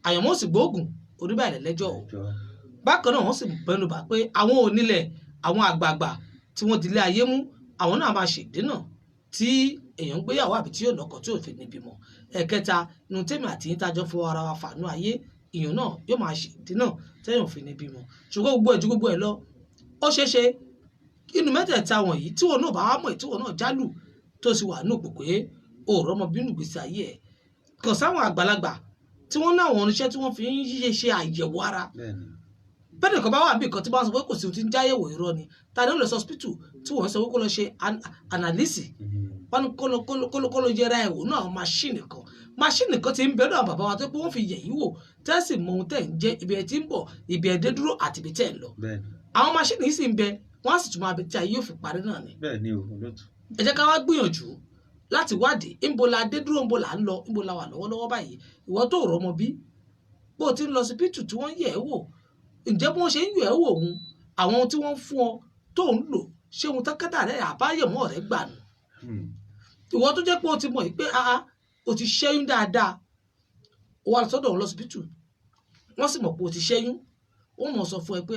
àyànmọ́ sì gbóògùn oníbàárẹ̀ lẹ́jọ́ o. Bákan náà wọ́n sì mẹ́nubà pé àwọn onílẹ̀, àwọn àgbààgbà tí wọ́n dilé ayé mú, àwọn náà máa ṣèdínà tí èèyàn ń gbéyàwó àbí tí yóò lọ́kọ tí ò fi ní bímọ. Ẹ̀kẹta nu tèmi àti yín tájọ́ fọ ara wa fàánú ayé, ìyẹn náà yóò máa ṣèdínà tẹ́yàn ò fi ní bímọ. Ṣùgbọ́n gbogbo ẹ̀ ju gbogbo ẹ̀ lọ, ó ṣeé ṣe inú mẹ́tẹ̀ẹ̀ta wọ̀nyí tí wọn náà bá wá mọ̀ tí wọn náà jálù tó sì wà ní òpó pé òòrọ̀ ọmọ bínú gbèsè ayé ẹ̀, kàn sáwọn àgbàlagbà tí wọ́n ní àwọn oníṣẹ́ tí wọ́n fi ń ṣe àyẹ̀wò ara. Bẹ́ẹ̀ nìkan bá wà bí nǹkan tí wọ́n sọ pé kò sí ohun tí ń jáyẹ̀wò irọ́ ni, ta ni ó lọ sí hospital tí wọ́n sọ pé kó lọ ṣe analysis, wọ́n ní kó lọ yẹra ẹ̀wò náà máṣíìnì kan ti ń bẹ́ẹ̀ náà bàbá wa tó pé wọ́n fi yẹ̀ yí wò tẹ́sí mọ ohun tẹ́ ń jẹ́, ibi ẹ̀ tí ń bọ̀, ibi ẹ̀ dé dúró àti ibi tẹ́ ń lọ. Àwọn máṣíìnì yìí sì ń bẹ, wọ́n á sì tún máa bẹ tí ayé yóò fi parí náà ni. Ẹ jẹ́ ká wá gbìyànjú láti wádìí ńbo la dé dúró, ńbo la ń lọ, ńbo la wà lọ́wọ́lọ́wọ́ báyìí. Ìwọ tó rọ́mọ bí, bó o ti ń lọ sí pítù tí wọ́n yẹ̀ ẹ́ wò, ǹjẹ́ bí wọ́n ṣe ń yẹ̀ ẹ́ wò òun, àwọn ohun tí wọ́n fún ọ tó ń lò, ṣé ohun tákàtà rẹ̀ àbáyẹ̀mọ́ rẹ̀ gbà nù? Ìwọ tó jẹ́ pé o ti mọ̀ pé o ti ṣẹ́yún dáadáa, o wá sọ́dọ̀ wọn lọ́sibítù, wọ́n sì mọ̀ pé o ti ṣẹ́yún, wọ́n mọ̀ sọ fún ẹ pé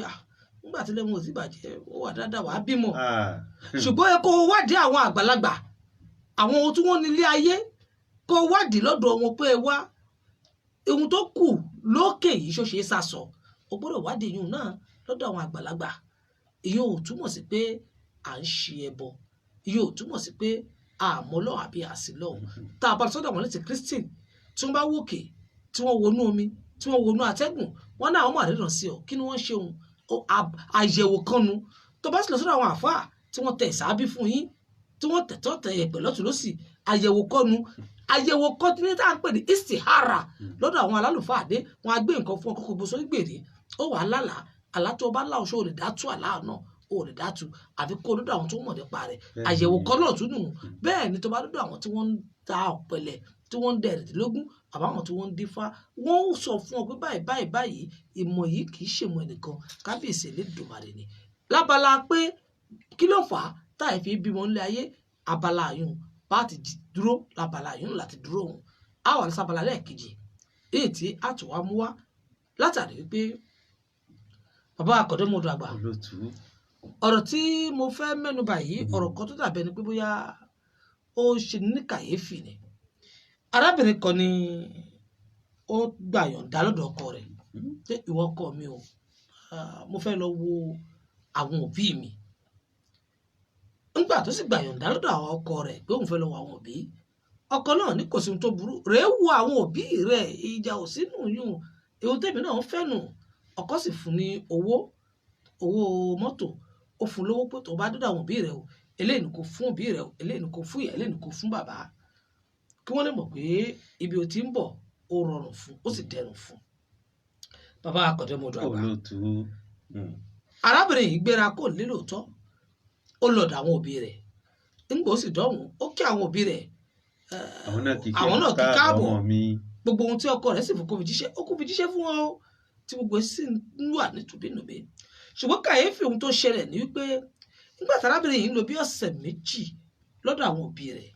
nígbà tí lẹ́mú ò ti bàjẹ́, ó wà dáadáa, wàá bímọ. Ṣùgbọ́n ẹ kó o wádìí àwọn àgbàlagbà, àwọn ohun tí wọ́n ní ilé ayé, kó o wádìí lọ́dọ̀ wọn pé ẹ wá ohun tó kù lókè yìí ṣó ṣe é sàsọ. O gbọ́dọ̀ wádìí ìyún náà lọ́dọ̀ àwọn àgbàlagbà. Ìyún ò túmọ̀ sí pé à ń ṣe ẹbọ, ìyún ò túmọ̀ sí pé àmọ́ lọ́wọ́ àbí àsìlọ́wọ́. Tá a bá sọ́dọ̀ àwọn létí Christian tí wọ́n bá wòkè, tí wọ́n wọnú omi, tí wọ́n wọnú atẹ́gùn, wọ́n náà wọ́n máa ríran sí ọ. Kí ni wọ́n ṣe ohun àyẹ̀wò kan nu? Tó bá sì lọ sọ́dọ̀ àwọn àfáà tí wọ́n tẹ̀ sáábí fún yín, tí wọ́n tẹ̀ ẹ̀pẹ̀ lọ́tùn lọ́sì, àyẹ̀wò kan nu. Àyẹ̀wò kan tí ní tá à ń pè ní istihara lọ́dọ̀ àwọn alálùfáà dé, wọ́n á gbé nǹkan fún ọkọ̀ gbogbo sórí gbèrè, ó wà lálàá, àlá tó bá lá oṣù òrè dátú àlá náà, òrè dátú àbí kó lọ́dọ̀ àwọn tó mọ̀ nípa rẹ̀. Àyẹ̀wò kan náà tún nù. Bẹ́ẹ̀ ni tó bá lọ́dọ̀ àwọn tí wọ́n ń ta ọ̀pẹ̀lẹ̀, tí wọ́n ń dẹ̀rẹ̀dínlógún, àbáwọn tí wọ́n ń dífá, wọ́n ó sọ fún ọ pé báyìí ìmọ̀ yìí kì í ṣèmọ̀ ẹnìkan, kábíyèsí Elédùmarè ni. Lábala pé kí ló fà á táì fi bímọ nílé ayé, abala àyùn bá ti dúró, lábala àyùn láti dúró òun. A wà ní sábala lẹ́ẹ̀kejì, èyí tí a tún wá mú wá látàrí wípé bàbá Akande Modu àgbà, ọ̀rọ̀ tí mo fẹ́ mẹ́nubà yìí, ọ̀rọ̀ kan tó dàbí ẹni pé bóyá ó ṣe ní kàyéfì ni. Arábìnrin kan ni ó gbà yọ̀ǹda lọ́dọ̀ ọkọ rẹ̀ pé ìwọ ọkọ mi o, mo fẹ́ lọ wo àwọn òbí mi. Nígbà tó sì gbà yọ̀ǹda lọ́dọ̀ àwọn ọkọ rẹ̀ pé òun fẹ́ lọ wo àwọn òbí, ọkọ náà ní kò sí ohun tó burú, rèé wo àwọn òbí rẹ̀, ìjà ò sínú yùn, èwo tèmi náà ń fẹ́ nù. Ọkọ sì fún ní owó mọ́tò, ó fún lówó pé tó bá dọ́dọ̀ àwọn òbí rẹ̀ o, eléyìí ni kò fún òbí rẹ̀ o, eléyìí ni kò fún ìyá, eléyìí ni kò fún bàbá, kí wọ́n lè mọ̀ pé ibi ò ti ń bọ̀ ó rọrùn fún, ó sì dẹrùn fún. Bàbá Akande Modu àgbà, arábìnrin yìí gbéra kó lé lóòótọ́, ó lọ́dọ̀ àwọn òbí rẹ̀, nígbà ó sì dọ́hùn, ó kí àwọn òbí rẹ̀, àwọn náà kí káàbọ̀, gbogbo ohun tí ọkọ rẹ̀ sì fún kó fi jíṣẹ́, ó kó fi jíṣẹ́ fún wọn o, tí gbogbo ẹ̀ sì ń wà nítubínúbí. Ṣùgbọ́n kàyéfì ohun tó ṣẹlẹ̀ ní wípé nígbà tí arábìnrin yìí ń lò bí ọ̀sẹ̀ méjì lọ́dọ̀ àwọn òbí rẹ̀,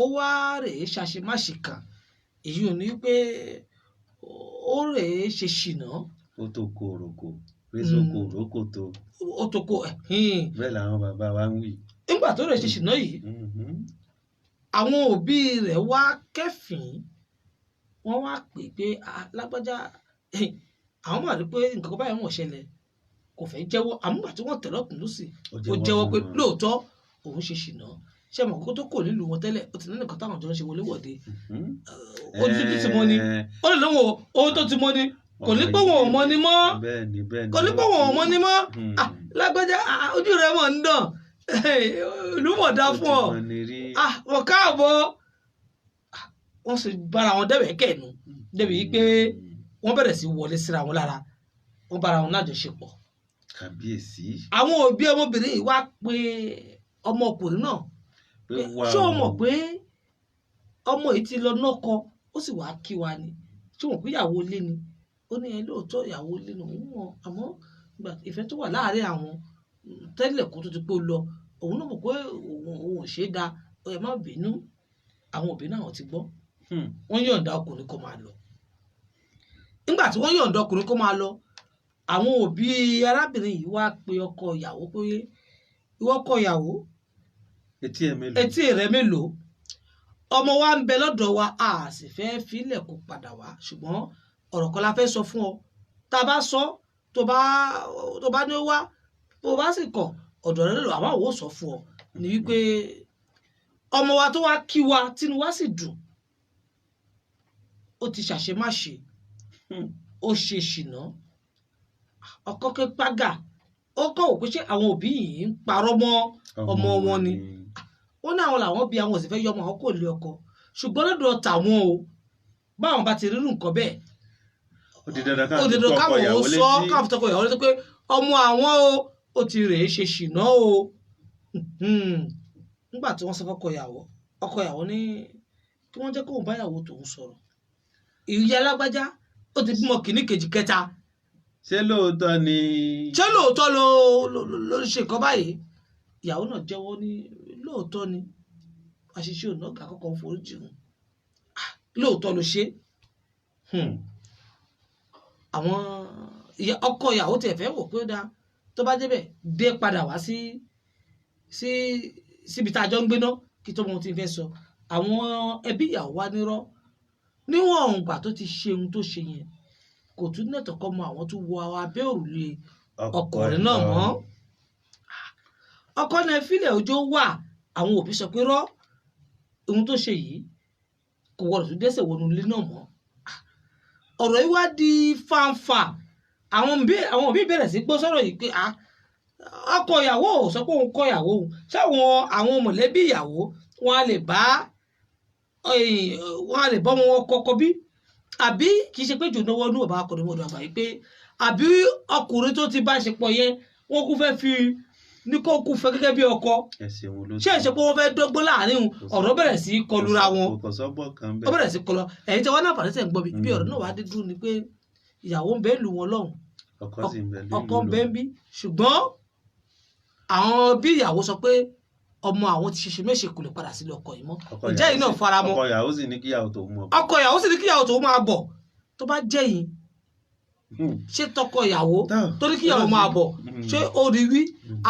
ó wá rèé ṣàṣemáṣe kan, èyí ò ní wípé ó rèé ṣe ṣìnà. Ó tó kó oroko, résòkò òrókò tó. Ó tó kó bẹ́ẹ̀ làwọn bàbá wa ń wí. Nígbà tó rèé ṣe ṣìnà yìí, àwọn òbí rẹ̀ wá kẹ́fìn, wọ́n wá pè pé lágbájá, àwọn máa rí pé nǹkan kan báyìí wọ́n ṣẹlẹ̀, kò fẹ́ jẹ́wọ́, àmúgbà tí wọ́n tẹ̀lé ọ̀tún lósì, ó jẹ́wọ́ pé lóòótọ́ òun ṣe ṣìnà. Ṣé mọ̀ kókó tó kò nílùú wọn tẹ́lẹ̀, ó ti ní nǹkan táwọn jọ ń ṣe wọléwọ̀de, ó ní bí ti mọ́ ni, ó lè lọ́wọ́ owó tó ti mọ́ ni, kò ní pé wọn ò mọ́ ni mọ́, kò ní pé wọn ò mọ́ ni mọ́. Lágbájá, ojú rẹ̀ mọ̀ ń dàn, ìlú mọ̀ dá fún ọ, wọ́n káàbọ̀, wọ́n sì bára wọn dẹ́bẹ̀ẹ́ kẹ́nu débi pé wọ́n bẹ̀rẹ̀ sí wọlé síra wọn lára, wọ́n bára wọn lájọṣepọ̀. Kábíyèsí. Àwọn òbí ọmọbìnrin yìí wá pé ọmọkùnrin náà, ṣé o mọ̀ pé ọmọ yìí ti lọ nọ́kọ, ó sì wá kí wa ni, ṣé o mọ̀ pé ìyàwó ilé ni? Ó ní lóòótọ́ ìyàwó ilé ni òun mọ̀, àmọ́ ìfẹ́ tó wà láàárín àwọn tẹ́lẹ̀ kó tó ti pé ó lọ, òun náà mọ̀ pé òun ò ṣe é da ẹ má bínú àwọn òbí náà ti gbọ́ wọ́n yọ̀ǹda ọkùnrin kó máa lọ nígbà tí wọ́n yọ̀ǹda ọkùnrin kó máa lọ àwọn òbí arábìnrin yìí wá pe ọkọ ìyàwó pé ìwọ ọkọ ìyàwó etí rẹ mélòó ọmọ wa ń bẹ lọ́dọ̀ wa a sì fẹ́ filẹ̀ kó padà wá ṣùgbọ́n ọ̀rọ̀ kan la fẹ́ sọ fún ọ tá a bá sọ tó bá ní ó wá tó bá sì kọ̀ ọ̀dọ̀ rẹ lọ àwọn àwò sọ fún ọ ní wípé ọmọ wa tó wá kí wa tínú wa sì dùn ó ti ṣàṣemáṣe ó ṣe ṣìnà ọkọ ké págà ó kọ̀ wò pé ṣé àwọn òbí yìí ń parọ́ mọ́ ọmọ wọn ni ó ní àwọn làwọn bí àwọn ò sì fẹ́ yọ ọmọ àwọn kò lé ọkọ ṣùgbọ́n lọ́dọ̀ tàwọn o báwọn bá ti rírun nǹkan bẹ́ẹ̀ ó di dandan káwọn ò sọ káwọn tọkọ ìyàwó létí pé ọmọ àwọn o ó ti rèé ṣe ṣìnà o nígbà tí wọ́n sọ fọ́kọ ìyàwó ní kí wọ́n jẹ́ kóun báyàwó tòun sọ̀rọ̀ ìyá alágbájá ó ti bímọ kìíní kejì kẹta ṣé lóòótọ́ ló ṣe nǹkan báyìí ìyàwó náà jẹ́wọ́ ní lóòótọ́ ni àṣìṣe òun náà kà kọ́kọ́ foríjì òun lóòótọ́ ló ṣe àwọn ọkọ ìyàwó tiẹ̀ fẹ́ wò pé ó dáa tó bá débẹ̀ dé padà wá síbi tá a jọ ń gbé náà kí tó mọ ohun tí ń fẹ́ sọ àwọn ẹbí ìyàwó wá nírọ́ níwọ̀n ìgbà tó ti ṣe ohun tó ṣe yẹn kò tún nẹ̀tọ̀ kọ́ mọ àwọn tó wọ abẹ́ òrùlé ọkùnrin náà mọ́ ọkọ náà fílẹ̀ ọjọ́ wà àwọn òbí sọ pé rọ́ ohun tó ṣe yìí kò wọ́n tún dẹ́sẹ̀ wọnú ilé náà mọ́ ọ̀rọ̀ yìí wá di fàǹfà àwọn òbí bẹ̀rẹ̀ sí gbọ́ sọ̀rọ̀ yìí pé ọkọ ìyàwó ò sọ pé òun kọ ìyàwó òun ṣáwọn àwọn mọ̀lẹ́bí ìyàwó wọn a lè bá wọn kọ́kọ́ bí àbí kì í ṣe pé jòdò wọnú bàbá akọrin mọ̀dọ̀ àgbà yìí pé àbí ọkùnrin tó ti bá ṣe pọ̀ yẹn wọ́n kú fẹ́ fi ní kó kú fẹ́ gẹ́gẹ́ bí ọkọ ṣé ìṣe pé wọ́n fẹ́ dọ́gbọ́n láàrin ọ̀rọ̀ bẹ̀rẹ̀ sí kọlura wọn ó bẹ̀rẹ̀ sí kọlura ẹ̀yin tí wọ́n náà fàdé sẹ̀ ń gbọ́ bí ọ̀rọ̀ náà wá dé dúró ni pé ìyàwó ń bẹ lù wọn lọ́hùn ọkọ ń bẹ ń bí ṣùgbọ́n àwọn bí ìyàwó sọ pé ọmọ àwọn ti ṣeṣe méṣe kò lè padà sílé ọkọ yìí mọ́ ìjẹ́ yìí náà fara mọ́ ọkọ ìyàwó sì ní kíyàwó tó máa bọ̀ tó bá jẹ́ yìí ṣé tọkọ ìyàwó tó ní kíyàwó máa bọ̀ ṣé ó rí wí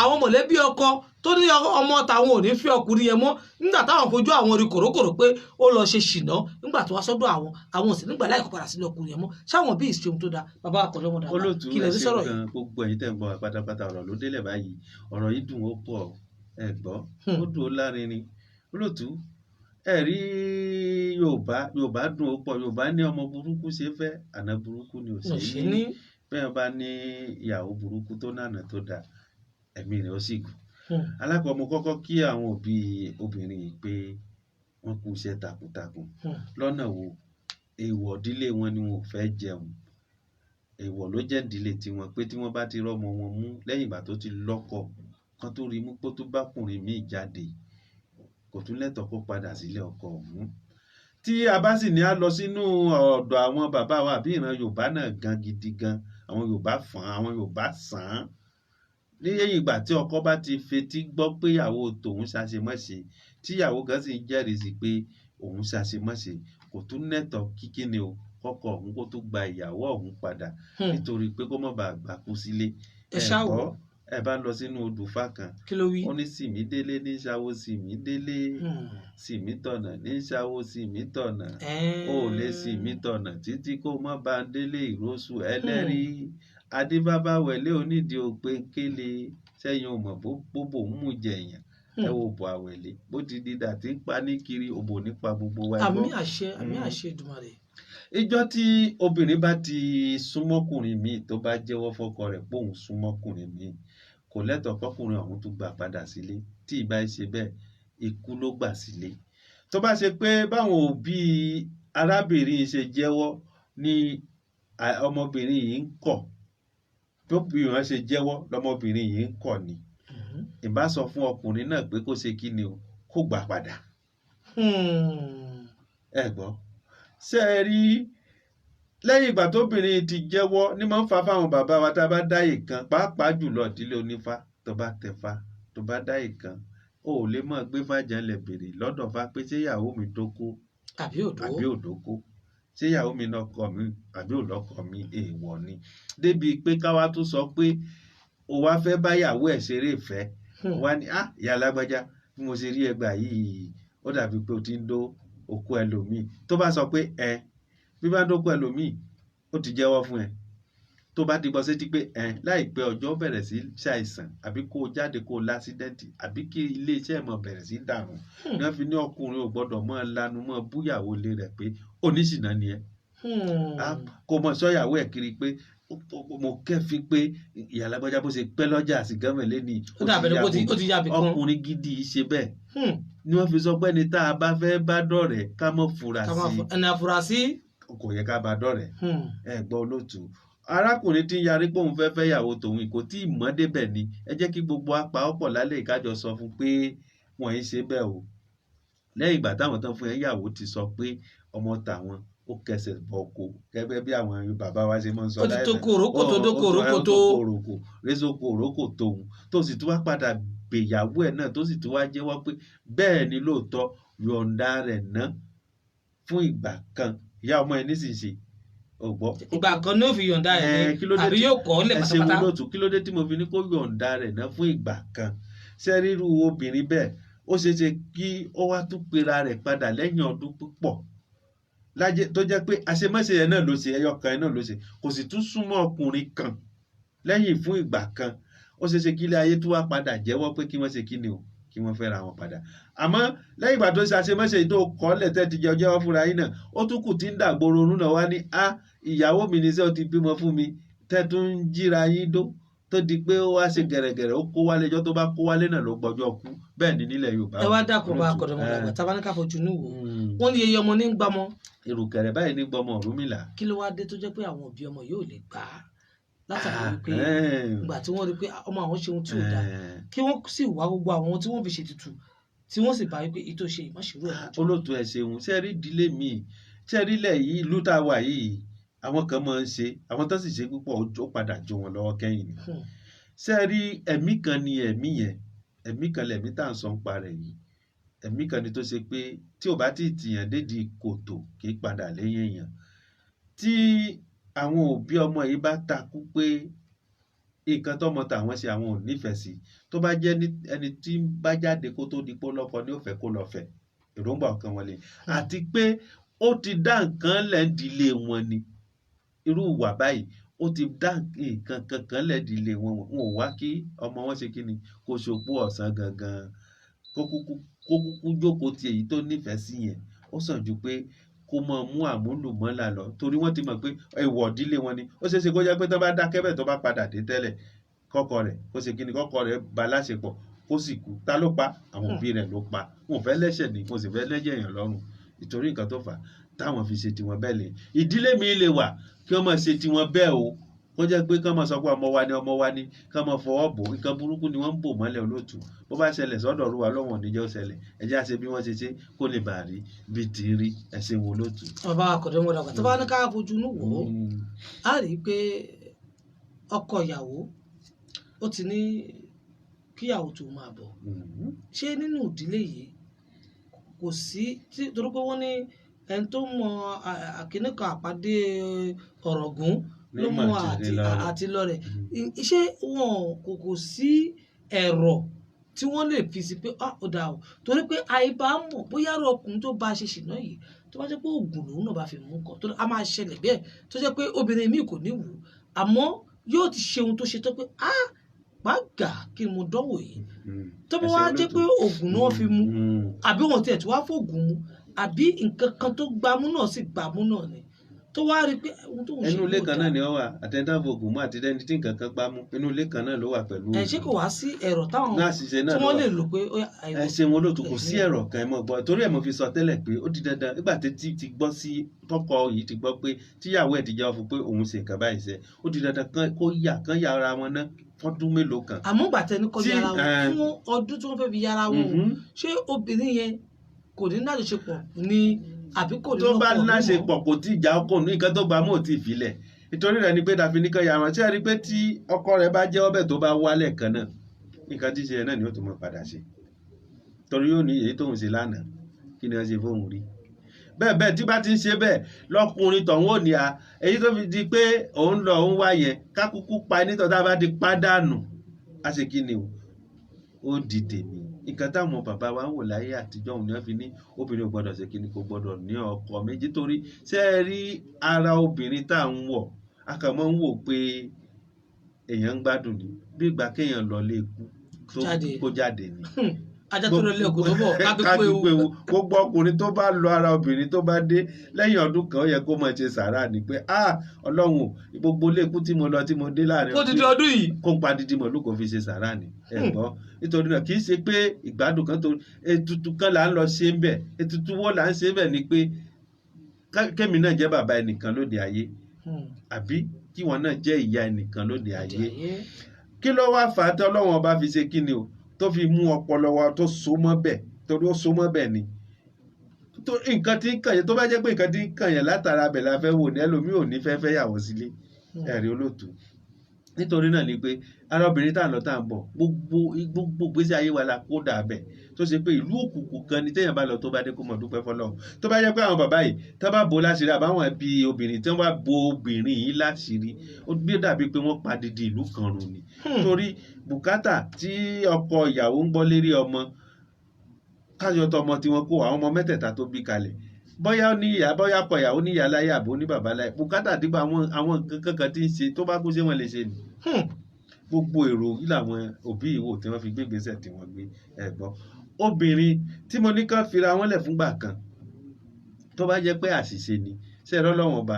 àwọn mọ̀lẹ́bí ọkọ tó ní ọmọ tàwọn ò ní fi ọkùnrin yẹn mọ́ nígbà táwọn fojú àwọn rí kòrókòrò pé ó lọ ṣe ṣìnà nígbà tó wá sọ́dọ̀ àwọn ò sì nígbà láìkó padà sílé ọkùnrin yẹn mọ́ ṣáwọn bí ìṣeun tó dáa bàbá àkọlẹ́ wọn dáa kí lè rí sọ̀rọ̀ yìí. gbogbo ẹ̀yin tẹ́ ń gbọ́ pátápátá ọ̀rọ̀ ló délẹ̀ báyìí ọ̀rọ̀ yìí dùn ó pọ̀ ẹ gbọ́ ó dùn ó lárinrin olóòtú ẹ rí yorùbá dùn ó pọ̀ yorùbá ní ọmọ burúkú ṣe fẹ́ àná burúkú ni ò sí ní bẹ́ẹ̀ bá ní ìyàwó burúkú tó nànà tó dáa ẹ̀mí rẹ̀ ó sì gùn. alákọ̀ọ́ mo kọ́kọ́ kí àwọn òbí obìnrin yìí pé wọ́n kú iṣẹ́ takuntakun lọ́nà wo èèwọ̀ ìdílé wọn ni wọn ò fẹ́ jẹun èèwọ̀ ló jẹ́ ìdílé tiwọn pé tí wọ́n bá ti rọ́mọ wọn mú lẹ́yìn ìgbà tó ti lọ́kọ kan tó rí mú pé tó bá kùnrin míì jáde kò tún lẹ́tọ̀ọ́ kó padà sílé ọkọ ọ̀hún. tí a bá sì ní a lọ sínú ọ̀dọ̀ àwọn bàbá wa àbí ìran yorùbá náà gan gidi gan àwọn yorùbá fàn àwọn yorùbá sàn án lẹ́yìn ìgbà tí ọkọ bá ti fetí gbọ́ pé ìyàwó tòun ṣàṣemáṣe tí ìyàwó gan sì ń jẹ́rìí sí pé òun ṣàṣemáṣe kò tún lẹ́tọ̀ọ́ kíkíni o kọ́kọ́ ọ̀hún kó tó gba ìyàwó ọ̀hún padà nítorí pé kó má bàa gbàkú sílé ẹ̀kọ́ ẹ bá lọ sínú odùfá kan ó ní sìmídélé ní ṣàwó sìmídélé sìmítọ̀nà ní ṣàwó sìmítọ̀nà ó lè sìmítọ̀nà títí kó má bá ń délé ìrósù ẹlẹ́rìí adébábá wẹ̀lé onídìí òpéńkélé sẹ́yìn ò mọ̀ bóbò ń mú jẹ̀yàn ẹ wo bò àwẹ̀lé bó ti di dà tí ń pa ní kiri òbò nípa gbogbo wa ẹ̀gbọ́n. àmì àṣẹ Èdùmàrè. ìjọ tí obìnrin bá ti súnmọ́kùnrin míì tó bá jẹ́wọ́ fọ́kọ rẹ̀ pé òun súnmọ́kùnrin míì kò lẹ́tọ̀ọ́ kọ́kùnrin ọ̀hún tó gbà padà sílé tí ìbá ṣe bẹ́ẹ̀ ikú ló gbà sílé. tó bá ṣe pé báwọn òbí arábìnrin ṣe jẹ́wọ́ ní ọmọbìnrin yìí ń kọ̀ tó bí wọn ṣe jẹ́wọ́ lọ́mọbìnrin yìí ń kọ̀ ni ìbá sọ fún ọkùnrin náà pé kó ṣe kí ni o kó gbà padà. ẹ gbọ́ ṣe é rí lẹ́yìn ìgbà tóbìnrin ti jẹ́wọ́ ní máa ń fa fáwọn bàbá wa tá a bá dáyè kan pàápàá jùlọ ìdílé onífá tó bá tẹ̀fá tó bá dá ìkan o ò lè mọ̀ gbé fàjànlẹ̀ béèrè lọ́dọ̀ fa pé ṣé ìyàwó mi dóko àbí òdó àbí òdóko, ṣé ìyàwó mi lọ́kọ mi àbí òlọ́kọ mi, èèwọ̀ ni. Débi pé káwá tó sọ pé o wá fẹ́ báyàwó ẹ̀ ṣeré ìfẹ́ wá ní ìyá alágbájá bí mo ṣe rí ẹgbà yìí ó dàbí pé o ti ń dó okó ẹlòmíì. Tó bá sọ pé bí bá dóko ẹlòmíì ó ti jẹ́wọ́ fún ẹ. Tó bá ti gbọ́ sétí pé láìpẹ́ ọjọ́ bẹ̀rẹ̀ sí ṣàìsàn àbí kó o jáde kó o lásídẹ́ǹtì àbí kí iléeṣẹ́ mọ̀ bẹ̀rẹ̀ sí dàrú ní wọ́n fi ní ọkùnrin ò gbọ́dọ̀ mọ́ lanu mọ́ búyàwó lé rẹ̀ pé oníṣìnà ni ẹ. Kó mọ sọ́yàwó ẹ̀ kiri pé mo kẹ́fín pé ìyá alágbájá bó ṣe pẹ́ lọ́jà àsìgámẹ̀lẹ́ ni ọkùnrin gidi ṣe bẹ́ẹ̀ ni wọ́n fi sọ pé ẹni tá a bá fẹ́ bá dọ̀rẹ́ ká mọ̀ fura sí ẹni àfúrásì kò yẹ ká bá dọ̀rẹ́. Ẹ gbọ́ olóòtú, arákùnrin tí ń yarí pé òun fẹ́ fẹ́ yàwó tòun kò tí ì mọ́ débẹ̀ ni ẹ jẹ́ kí gbogbo apá ọ̀pọ̀ lálẹ́ ìkájọ sọ fún pé wọ́n ń ṣe bẹ́ẹ̀ o. Lẹ́yìn ìgbà táwọn tán fún yàwó ti sọ pé ọmọ tàwọn ó kẹsẹ̀ bọ̀ oko gẹ́gẹ́ bí àwọn bàbá wa ṣe máa ń sọ láìpẹ́. ó ti tó kòrókò tó dókòrókò tó réso kòrókò tóun tó sì tún wá padà gbèyàwó ẹ̀ náà tó sì tún wá jẹ́wọ́ pé bẹ́ẹ̀ ni lóòótọ́ yọ̀ǹda rẹ̀ ná fún ìgbà kan ìyá ọmọ ẹ̀ nísinsìnyí ọgbọ ìgbà kan ní ó fi yọ̀ǹda ẹ̀ ní àbí yóò kọ́ ọ́ lẹ̀ pátápátá. ẹsẹ̀ wo lóòtú kí ló dé tí mo fi ní kó yọ̀ǹda rẹ̀ ná fún ìgbà kan. Ṣé ríru obìnrin bẹ́ẹ̀ ó ṣeé ṣe kí ó wá tún pera rẹ̀ padà lẹ́yìn ọdún púpọ̀ tó jẹ́ pé àṣemáṣe yẹn náà ló ṣe ẹyọ kan yẹn náà ló ṣe kò sì tún súnmọ́ ọkùnrin kan lẹ́yìn fún ìgbà kan. Ó ṣeé ṣe kí ilé ayé tó wá padà jẹ́wọ́ pé kí wọ́n ṣe kí ni o kí wọ́n fẹ́ra wọn padà. Àmọ́ lẹ́yìn ìgbà tó ṣe àṣemáṣe tó kọ́ lẹ́tẹ̀ ti jẹ́wọ́ fúnra yín náà ó tún kù tí ń dàgbòrò orun náà wá ní ìyàwó mi ní sẹ́ ó ti bímọ fún mi tẹ́tún ń jíra yín dó tó di pé ó wá ṣe gẹ̀rẹ̀gẹ̀rẹ̀ ó kó wálé ẹjọ́ tó bá kó wálé náà ló gbọ́jọ́ kú bẹ́ẹ̀ ni nílẹ̀ Yorùbá. ẹ wá dákun bá akọ̀dọ̀ mọ̀ lọ́gbà tábà ní ká fojú inú wò wọ́n ní iye ọmọ ní ń gbámọ́. ìrùkẹ̀rẹ̀ báyìí ní gbọmọ Ọ̀rúnmìlà. kí ló wá dé tó jẹ́ pé àwọn òbí ọmọ yóò lè gbà á látàrí wípé ìgbà tí wọ́n rí pé ọmọ àwọn ṣe ohun tí ò dáa kí wọ́n sì wá gbogbo àwọn tí wọ́n fi ṣètùtù tí wọ́n sì bá wípé ìtò ṣe ìmọ̀ṣirò ẹ̀. olóòtú ẹ ṣeun ṣe rí ìdílé míì ṣe rí ilẹ̀ yìí ìlú tá a wà yìí àwọn kan máa ń ṣe àwọn tó sì ṣe púpọ̀ ó padà jó wọn lọ́wọ́ kẹ́yìn ni. ṣe rí ẹ̀mí kan ni ẹ̀mí yẹn ẹ̀mí kan lẹ̀mí tá à ń sọ ń pa rẹ̀ yìí ẹ̀mí kan ni tó ṣe pé tí ò bá tí ì tìyàn dédi kòtò kì í padà lẹ́yìn èèyàn. tí àwọn òbí ọmọ yìí bá takú pé nǹkan tọ́mọ tàwọn ṣe àwọn ò nífẹ̀ẹ́ sí tó bá jẹ́ ẹni tí ń bá jáde kó tó di pé lọ́kọ ní ó fẹ́ kó lọ fẹ́ èròǹgbà ọkàn wọn lè àti pé ó ti dá nǹkan lẹ́ẹ̀dílé wọn ni irú ìwà báyìí ó ti dá nǹkan kankan lẹ́ẹ̀dílé wọn wọn ò wá kí ọmọ wọn ṣe kí ni kó ṣopó ọ̀sán gangan kó kúkú jókòó ti èyí tó nífẹ̀ẹ́ sí yẹn ó sàn ju pé kó mọ mú àmúlùmọ́là lọ torí wọ́n ti mọ̀ pé ìwọ̀ ìdílé wọn ni ó ṣeé ṣe kó jẹ́ pé tó bá dákẹ́ bẹ́ẹ̀ tó bá padà dé tẹ́lẹ̀ kọ́kọ́ rẹ̀ kó ṣe kíni kọ́kọ́ rẹ̀ bá láṣepọ̀ kó sì kú ta ló pa àwọn òbí rẹ̀ ló pa wọn ò fẹ́ lẹ́ṣẹ̀ ní kò sì fẹ́ lẹ́jẹ̀ èèyàn lọ́rùn ìtorí nǹkan tó fà táwọn fi ṣe tiwọn bẹ́ẹ̀ lè ìdílé mi lè wà kí wọ́n máa ṣe tiwọn bẹ́ẹ̀ o kó jẹ́ pé kán máa sọ pé ọmọ wa ni kán máa fọwọ́ bò nǹkan burúkú ni wọ́n ń bò mọ́lẹ̀ olóòtú bó bá ṣẹlẹ̀ sọ́dọ̀ Olúwa lọ́wọ́n níjẹ́ ó ṣẹlẹ̀ ẹjẹ́ àṣẹ bí wọ́n ṣe ṣe kó lè bàa rí bí ti rí ẹ̀sìn wo olóòtú. bàbá akọ̀dọ̀ wọn dàgbà tó bá ní ká fojú inú wò ó á rí i pé ọkọ ìyàwó ó ti ní kíyàwó tó máa bọ̀ ṣé nínú ìdílé yìí kò sí torí pé wọ́n ní ẹni tó mọ àkíníkan àpàdé ọ̀rọ̀gún ló mọ àti lọ́rẹ̀ ṣé wọn kò sí ẹ̀rọ tí wọ́n lè fi sí pé ó dà o torí pé àìbá mọ̀ bóyá rọ ọkùnrin tó bá ṣe ṣìnà yìí tó bá jẹ́ pé oògùn lòun náà bá fi mú kọ tó a máa ṣẹlẹ̀ bẹ́ẹ̀ tó jẹ́ pé obìnrin mi kò ní wù ú àmọ́ yóò ti ṣe ohun tó ṣe tó pé gbàgà kí ni mo dánwò yìí tó bá wá jẹ́ pé oògùn náà fi mú àbí wọn tiẹ̀ tí wàá fògùn mu àbí nǹkan kan tó gbámú náà sì gbámú náà ni tó wá rí pé ohun tó ń ṣe. inú ilé kan náà ni ó wà àtẹ̀dáàbò ògùn mú àti ẹni tí nǹkan kan gbámú inú ilé kan náà ló wà pẹ̀lú. ṣé kò wá sí ẹ̀rọ táwọn tí wọ́n lè lò pé. ẹ ṣe wọn lóòótọ́ kò sí ẹ̀rọ kan ẹ mọ̀ gbọ́ torí ẹ̀ mo fi sọ tẹ́lẹ̀ pé ó di dandan nígbà tí ti gbọ́ sí tọkọ yìí ti gbọ́ pé tíyàwó ẹ̀ ti jẹ́ fún pé òun ṣe nǹkan báyìí ṣe ó di dandan kán yà ara wọn náà fọ́dún mélòó kan. àmọ́ gbàtẹ́ ní kọ́ yàrá wọn fún ọdún tí wọ́n fẹ́ fi yàrá wọn ṣé obìnrin yẹn kò ní lájọṣepọ̀ ní àbí kò ní lọ́kọ̀ tó bá láṣepọ̀ kò tí ì já ọkọ̀ ní nǹkan tó gba mọ́ ò tí ì filẹ̀ nítorí rẹ̀ ni pé dàbí ní kan yàrá tí a rí pé tí ọkọ rẹ̀ bá jẹ́ ọbẹ̀ tó bá wálẹ̀ kan náà nǹkan tí ṣe náà ni ó tún mọ̀ padà ṣe torí yóò ní èyí tóun ṣe lánàá kí ni wọ́n ṣe fóun rí bẹ́ẹ̀ bẹ́ẹ̀ tí bá ti ń ṣe bẹ́ẹ̀ lọ́kùnrin tọ̀hún ò ní a èyí tó fi di pé òun lọ òun wá yẹn kákúkú pa nítọ́ tá a bá ti pàdánù á ṣe kí ni o ó di tèmi nǹkan táwọn bàbá wa ń wò láyé àtijọ́ òun ni wọ́n fi ní obìnrin ò gbọ́dọ̀ ṣe kí ni kò gbọ́dọ̀ ní ọkọ méjì torí ṣé ẹ rí ara obìnrin tá à ń wọ̀ a kàn máa ń wò pé èèyàn ń gbádùn ni bí ìgbà kéèyàn lọ lé ikú tó kó jáde ni ajá tó lọ lé ọkùnrin tó bọ̀ kábí pé ewu gbogbo ọkùnrin tó bá lọ ara obìnrin tó bá dé lẹ́yìn ọdún kan ó yẹ kó máa ṣe sàárà ni pé ọlọ́run gbogbo lẹ́kùn tí mo lọ tí mo dé láàrin ọdún yìí kó ń pa dídí mọ̀ ló kò fi ṣe sàárà ni ẹ̀gbọ́n nítorí náà kì í ṣe pé ìgbádùn kan tó ètùtù kan là ń lọ ṣe ń bẹ̀ ètùtù wo là ń ṣe ń bẹ̀ ni pé kémi náà jẹ́ bàbá ẹnìkan lóde ayé àbí kí wọn náà jẹ́ ìyá ẹnìkan lóde ayé kí ló wá fà á tí Ọlọ́run ọba fi ṣe kí ni o tó fi mú ọpọlọ wa tó so mọ́ bẹ́ẹ̀ torí ó so mọ́ bẹ́ẹ̀ ni nǹkan tí ń kàn yẹn tó bá jẹ́ pé nǹkan tí ń kàn yẹn látara bẹ̀ la fẹ́ wò ní ẹlòmíì ò ní fẹ́ yàwó sílé ẹ̀rí olóòtú nítorí náà ni pé ara obìnrin tá à ń lọ tá à ń bọ̀ gbogbo gbèsè ayé wa la kó dà bẹ̀ tó ṣe pé ìlú òkùnkùn kan ni téèyàn bá lọ tó bá dé kó mọ̀ dúpẹ́ fọlọ́run tó bá jẹ́ pé àwọn bàbá yìí tá bá bo láṣìírí àbáwọn ẹbí obìnrin tí wọ́n bá bo obìnrin yìí láṣìírí ó bí dàbí pé wọ́n pa didi ìlú kan run ni torí bùkátà tí ọkọ ìyàwó ń gbọ́ lérí ọmọ káyọ̀ tọmọ tí wọ́n kó àwọn ọmọ mẹ́tẹ̀ẹ̀ta tó bí kalẹ̀ bóyá ní ìyá bóyá kọ ìyàwó ní ìyá láyé àbó ní bàbá láyé bùkátà dípò àwọn kankan tí ń ṣe tó bá kú ṣé wọ́n lè ṣe ni gbogbo èrò yìí làwọn òbí ìwò tí wọ́n fi gbé ìgbésẹ̀ tí wọ́n gbé ẹ̀gbọ́n obìnrin tí mo ní kán fira wọn lẹ̀ fúngbà kan tó bá jẹ́ pé àṣìṣe ni ṣe ẹ̀rọ lọ́wọ́n ọba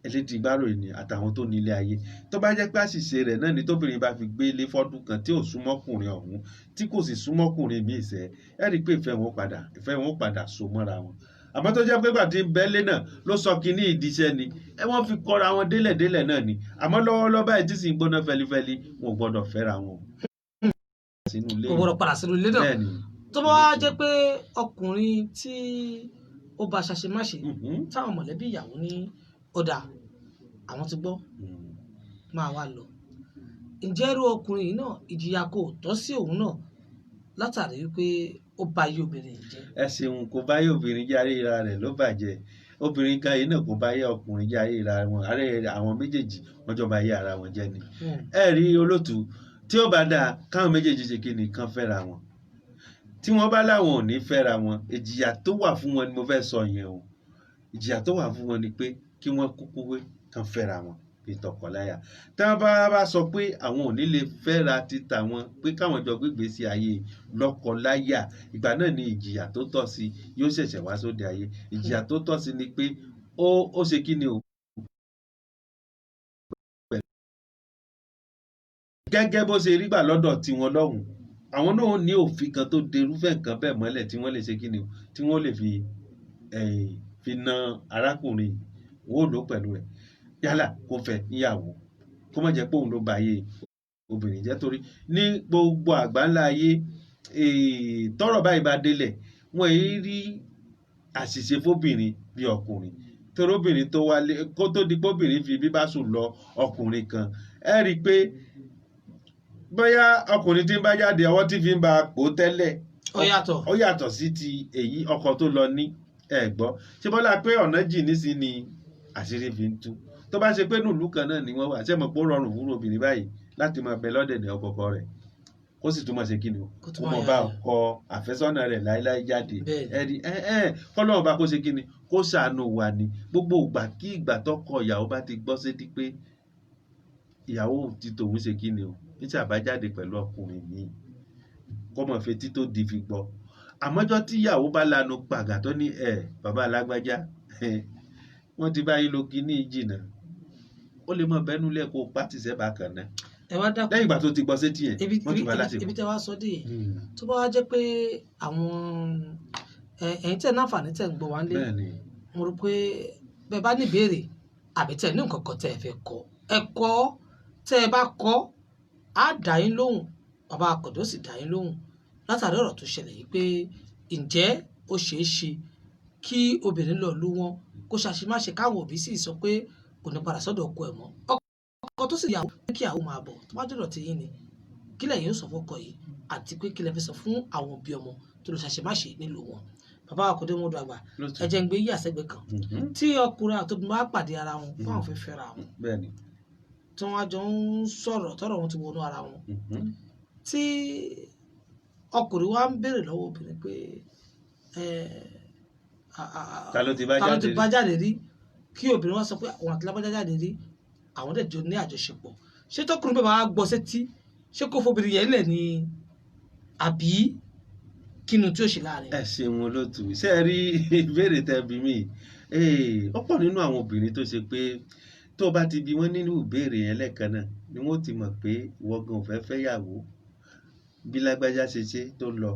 ẹlẹ́dì gbárò ni àtàwọn tó nílé ayé tó bá jẹ́ pé àṣìṣe rẹ̀ náà ni tóbìnrin bá fi gbé ilé fọ́dún kan tí ò súnmọ́kùnrin ọ̀hún tí kò sì súnmọ́kùnrin míì sẹ́ ẹ rí i pé ìfẹ́ wọn padà so mọ́ra wọn àmọ́ tó jẹ́ pé gbàtí bẹ́lẹ̀ náà ló sọ kínní ìdíṣẹ́ ni wọ́n fi kọ́ra wọn délẹ̀délẹ̀ náà ni àmọ́ lọ́wọ́lọ́wọ́ báyìí tí sì ń gbóná fẹlifẹli wọn ò gbọ́dọ̀ fẹ́ra wọn. kò gbọ́dọ̀ padà sínú ilé náà tó bá wá jẹ́ pé ọkùnrin tí ó bá ṣàṣemáṣe táwọn mọ̀lẹ́bí ìyàwó ní ọ̀dà àwọn ti gbọ́ máa wá lọ ǹjẹ́ irú ọkùnrin yìí náà ìjìyà kò tọ́ sí òun náà látàrí wípé ó bá yé obìnrin jẹ́. ẹ ṣeun kò bá yé obìnrin jẹ́ àárẹ̀ ìra rẹ̀ ló bàjẹ́ obìnrin kan yìí náà kò bá yé ọkùnrin jẹ́ àárẹ̀ ìra wọn àárẹ̀ àwọn méjèèjì wọ́n jọ bá yé ara wọn jẹ́ ni. ẹ rí olótú tí ó bá dáa káwọn méjèèjì ṣe kí ni kán fẹ́ra wọn tí wọ́n bá láwọn ò ní fẹ́ra wọn ìjìyà tó wà fún wọn ni mo fẹ́ sọ yẹn o ìjìyà tó wà fún wọn ni pé kí wọ́n kúkú wé kán fẹ́ra wọn bí tọkọláya tá a bá sọ pé àwọn ò ní lè fẹ́ra títa wọn pé káwọn jọ gbégbé sí ayé lọ́kọláya ìgbà náà ni ìjìyà tó tọ́ sí yóò ṣẹ̀ṣẹ̀ wá sóde ayé ìjìyà tó tọ́ sí ni pé ó ṣe kí ni o. gẹ́gẹ́ bó ṣe rí gbà lọ́dọ̀ tiwọn lọ́hùn àwọn náà ní òfin kan tó derúfẹ́ nǹkan bẹ́ẹ̀ mọ́lẹ̀ tí wọ́n lè ṣe kí ni o tí wọ́n lè fi na arákùnrin wọ́n ò lò pẹ̀lú rẹ̀ yálà kó fẹ́ níyàwó kó má jẹ́ pé òun ló ba ayé obìnrin jẹ́ torí ní gbogbo àgbáńlá ayé tọ́rọ̀ báyìí bá délẹ̀ wọ́n èyí rí àṣìṣe fóbìnrin bí ọkùnrin torí obìnrin tó wálé kó tó di póbìnrin fi bíbá sùn lọ ọkùnrin kan ẹ rí i pé bóyá ọkùnrin tí ń bá jáde ọwọ́ tí fi ń ba pò tẹ́lẹ̀ ó yàtọ̀ sí ti èyí ọkọ tó lọ ní ẹ̀gbọ́ ṣé bọ́lá pé ọ̀nà jì nísìnyí ni àṣírí fi ń tú tó bá ṣe pé nùlú kan náà ni wọ́n wà ṣé mo pé ó rọrùn fún obìnrin báyìí láti máa bẹ lọ́dẹ̀dẹ̀ ọkọ rẹ̀ ó sì tún máa ṣe kí ni o kó mọ bá ọkọ àfẹ́sọ́nà rẹ̀ láéláé jáde ẹ̀rí kọ́lọ́run bá kó ṣe kí ni kó ṣàánú wa ni gbogbo ìgbà kí ìgbà tọkọ ìyàwó bá ti gbọ́ sétí pé ìyàwó ti tòun ṣe kí ni o níṣẹ́ àbájáde pẹ̀lú ọkùnrin míì kó mọ̀ fetí tó di fi gbọ́ àmọ́jọ́ tí ìyàwó bá lanu pàgà tó ní bàbá alágbájá wọ́n ti bá yín lo kíní jìnnà ó lè mọ bẹ́nu lẹ́kọ̀ọ́ pátì sẹ́bà kan náà lẹ́yìn ìgbà tó ti gbọ́ sétí yẹn wọ́n ti bá láti ibi tẹ́ wá sọ dé tó bá wá jẹ́ pé àwọn ẹ̀yin tẹ̀ náà fàní tẹ̀ ń gbọ́ wá ń lé mo rò pé bẹ́ẹ̀ bá ní ìbéèrè àbí tẹ̀ ní nǹkan kan tẹ́ ẹ fẹ́ kọ́ ẹ̀kọ́ tẹ́ ẹ bá kọ́ á dá yín lóhùn bàbá akọ̀dọ̀ sì dá yín lóhùn látàrí ọ̀rọ̀ tó ṣẹlẹ̀ yìí pé ǹjẹ́ ó ṣeé ṣe kí obìnrin lọ lú wọn kó ṣàṣemáṣe káwọn òbí sì sọ pé kò ní padà sọ́dọ̀ ọkọ ẹ̀ mọ́ ọkọ tó sì yàwó kí àwọn máa bọ̀ tó bá dọ̀dọ̀ tí yín ni kílẹ̀ yóò sọ fọ́kọ yìí àti pé kílẹ̀ fi sọ fún àwọn òbí ọmọ tó lọ ṣàṣemáṣe nílùú wọn. Bàbá wa kò dé mọ́dọ̀ àgbà ẹ jẹ́ ń gbé yí àṣẹgbẹ́ kan tí ọkùnrin àti obìnrin bá pàdé ara wọn fún àwọn fẹ́fẹ́ ra wọn tí wọ́n á jọ ń sọ̀rọ̀ tọ́rọ̀ wọn ti wọnú ara wọn tí ọkùnrin wa ń béèrè lọ́wọ́ obìnrin pé ta ló ti bá jáde rí kí obìnrin wa sọ pé àwọn àti lábájá jáde rí àwọn dẹ̀ jọ ní àjọṣepọ̀ ṣé tọkùnrin bẹ́ẹ̀ bá gbọ́ sétí ṣé kó fobìnrin yẹn lẹ̀ ni àbí kínú tí ó ṣe láàrin. ẹ ṣeun olóòtú ṣe é rí ìbéèrè tẹbi mi ó pọ̀ nínú àwọn obìnrin tó ṣe pé tó bá ti bi wọ́n nínú ìbéèrè yẹn lẹ́ẹ̀kan náà ni wọ́n ti mọ̀ pé ìwọ gan ò fẹ́ fẹ́yàwó bí lágbájá ṣe tó lọ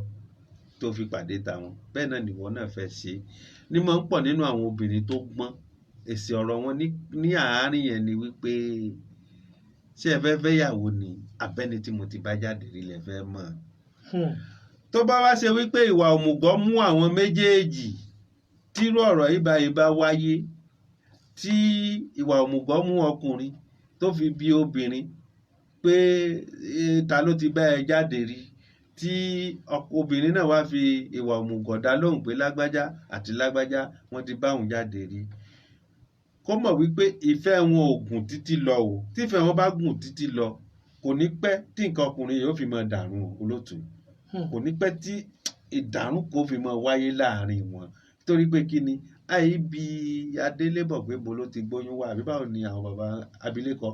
tó fi pàdé tàwọn bẹ́ẹ̀ náà nìwọ náà fẹ́ ṣe ni mo ń pọ̀ nínú àwọn obìnrin tó gbọ́n èsì ọ̀rọ̀ wọn ní àárín yẹn ni wípé ṣé ẹ fẹ́ fẹ́yàwó ni abẹ́ni tí mo ti bá jáde rí lẹ fẹ́ mọ̀ tó bá wá ṣe wípé ìwà òmùgọ̀ mú àwọn méjèèjì tírú ọ̀rọ̀ ìbá wáyé tí ìwà òmùgọ̀ mú ọkùnrin tó fi bí obìnrin pé ta ló ti bá ẹ jáde rí tí obìnrin náà wá fi ìwà òmùgọ̀ dá lóhùn pé lágbájá àti lágbájá wọ́n ti bá òun jáde rí kó mọ̀ wípé ìfẹ́ wọn ò gùn títí lọ o tífẹ́ wọn bá gùn títí lọ kò ní pẹ́ tí nǹkan ọkùnrin yóò fi mọ dàrú olóòtú kò ní pẹ́ tí ìdàrú kò fi mọ wáyé láàrin wọn torí pé kí ni àìbí adélébọ̀ pé bolo ti gbóyún wá àbí báwo ni àwọn bàbá abilékọ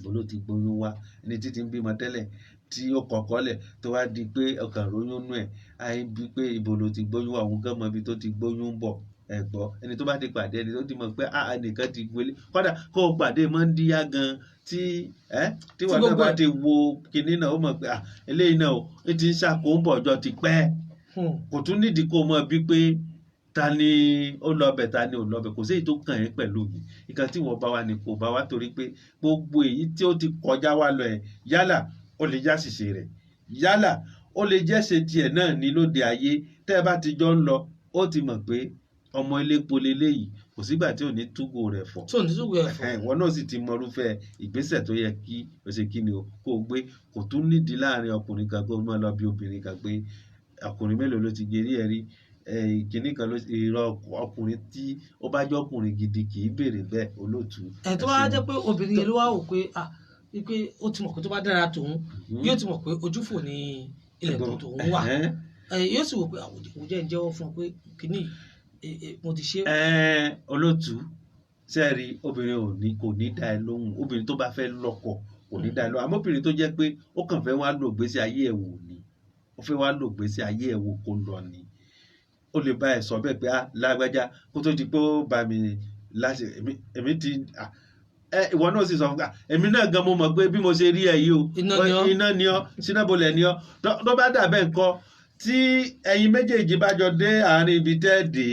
bolo ti gbóyún wá ẹni títí ń bímọ tẹ́lẹ̀ tí ó kọ̀kọ́ lẹ̀ tó wá di pé ọkàn róyún nú ẹ̀ àìbí pé ibo ló ti gbóyún wá òun gan mọ ibi tó ti gbóyún bọ̀ ẹ̀gbọ́ ẹni tó bá ti pàdé ẹni tó ti mọ̀ pé nìkan ti gbélé kódà kó o pàdé mọ́ndíyá gan tí wọn náà bá ti wo kinní náà ó mọ̀ pé eléyìí náà ó ti ń ṣàkóńbọ̀ ọjọ́ ti pẹ́ kò tún nídìí kó o mọ̀ bí pé ta ni ó lọbẹ̀ ta ni ò lọbẹ̀ kò sí èyí tó kàn ẹ́ pẹ̀lú mi nǹkan tí wọ́n bá wa ni kò bá wa torí pé gbogbo èyí tí ó ti kọjá wa lọ ẹ̀ yálà ó lè já ṣìṣe rẹ̀ yálà ó lè jẹ́ ṣe tiẹ̀ náà ní lóde ayé tẹ́ ẹ bá ti jọ ń lọ ó ti mọ̀ pé ọmọ elépo leléyìí kò sígbà tí ò ní túgò rẹ̀ fọ̀ ìwọ náà sì ti mọrúfẹ́ ìgbésẹ̀ tó yẹ kí o ṣe kí ni o kó o gbé kò tún nídìí láàrin ọkùnrin kan kó o máa lọ bí obìnrin kan pé ọkùnrin mélòó ló ti gerí ẹ rí kìnnì kan ló irọ́ ọkùnrin tí ó bá jẹ́ ọkùnrin gidi kì í béèrè bẹ́ẹ̀ olóòtú. tó bá jẹ́ pé obìnrin yẹn ló wá wò pé wípé ó ti mọ̀ pé tó bá dára tòun yóò ti mọ̀ pé ojúfò ní ilẹ̀kùn tòun wà yóò sì wò pé àwòjẹ́ ń jẹ́wọ́ fún ọ pé kìnnì mo ti ṣe. olóòtú sẹ́ẹ̀rì obìnrin kò ní dá ẹ lóhùn obìnrin tó bá fẹ́ lọ́kọ kò ní dá ẹ lóhùn àmọ́ obìnrin tó jẹ́ pé ó kàn fẹ́ wá lò gbésí ayé ẹ̀ wò ni ó fẹ́ wá lò gbésí ayé ẹ̀ wò kó lọ ni ó lè bá ẹ sọ bẹ́ẹ̀ pé lágbájá kó tó di pé ó bá mi láṣẹ èmi ti ìwọ náà sì sọ fún èmi náà gan mo mọ̀ pé bí mo ṣe rí ẹ yìí o iná ni ọ sínábọlẹ̀ ni ọ tó bá dà bẹ́ẹ̀ ńkọ́ tí ẹ̀yin méjèèjì bá jọ dé àárín ibi tẹ́ dé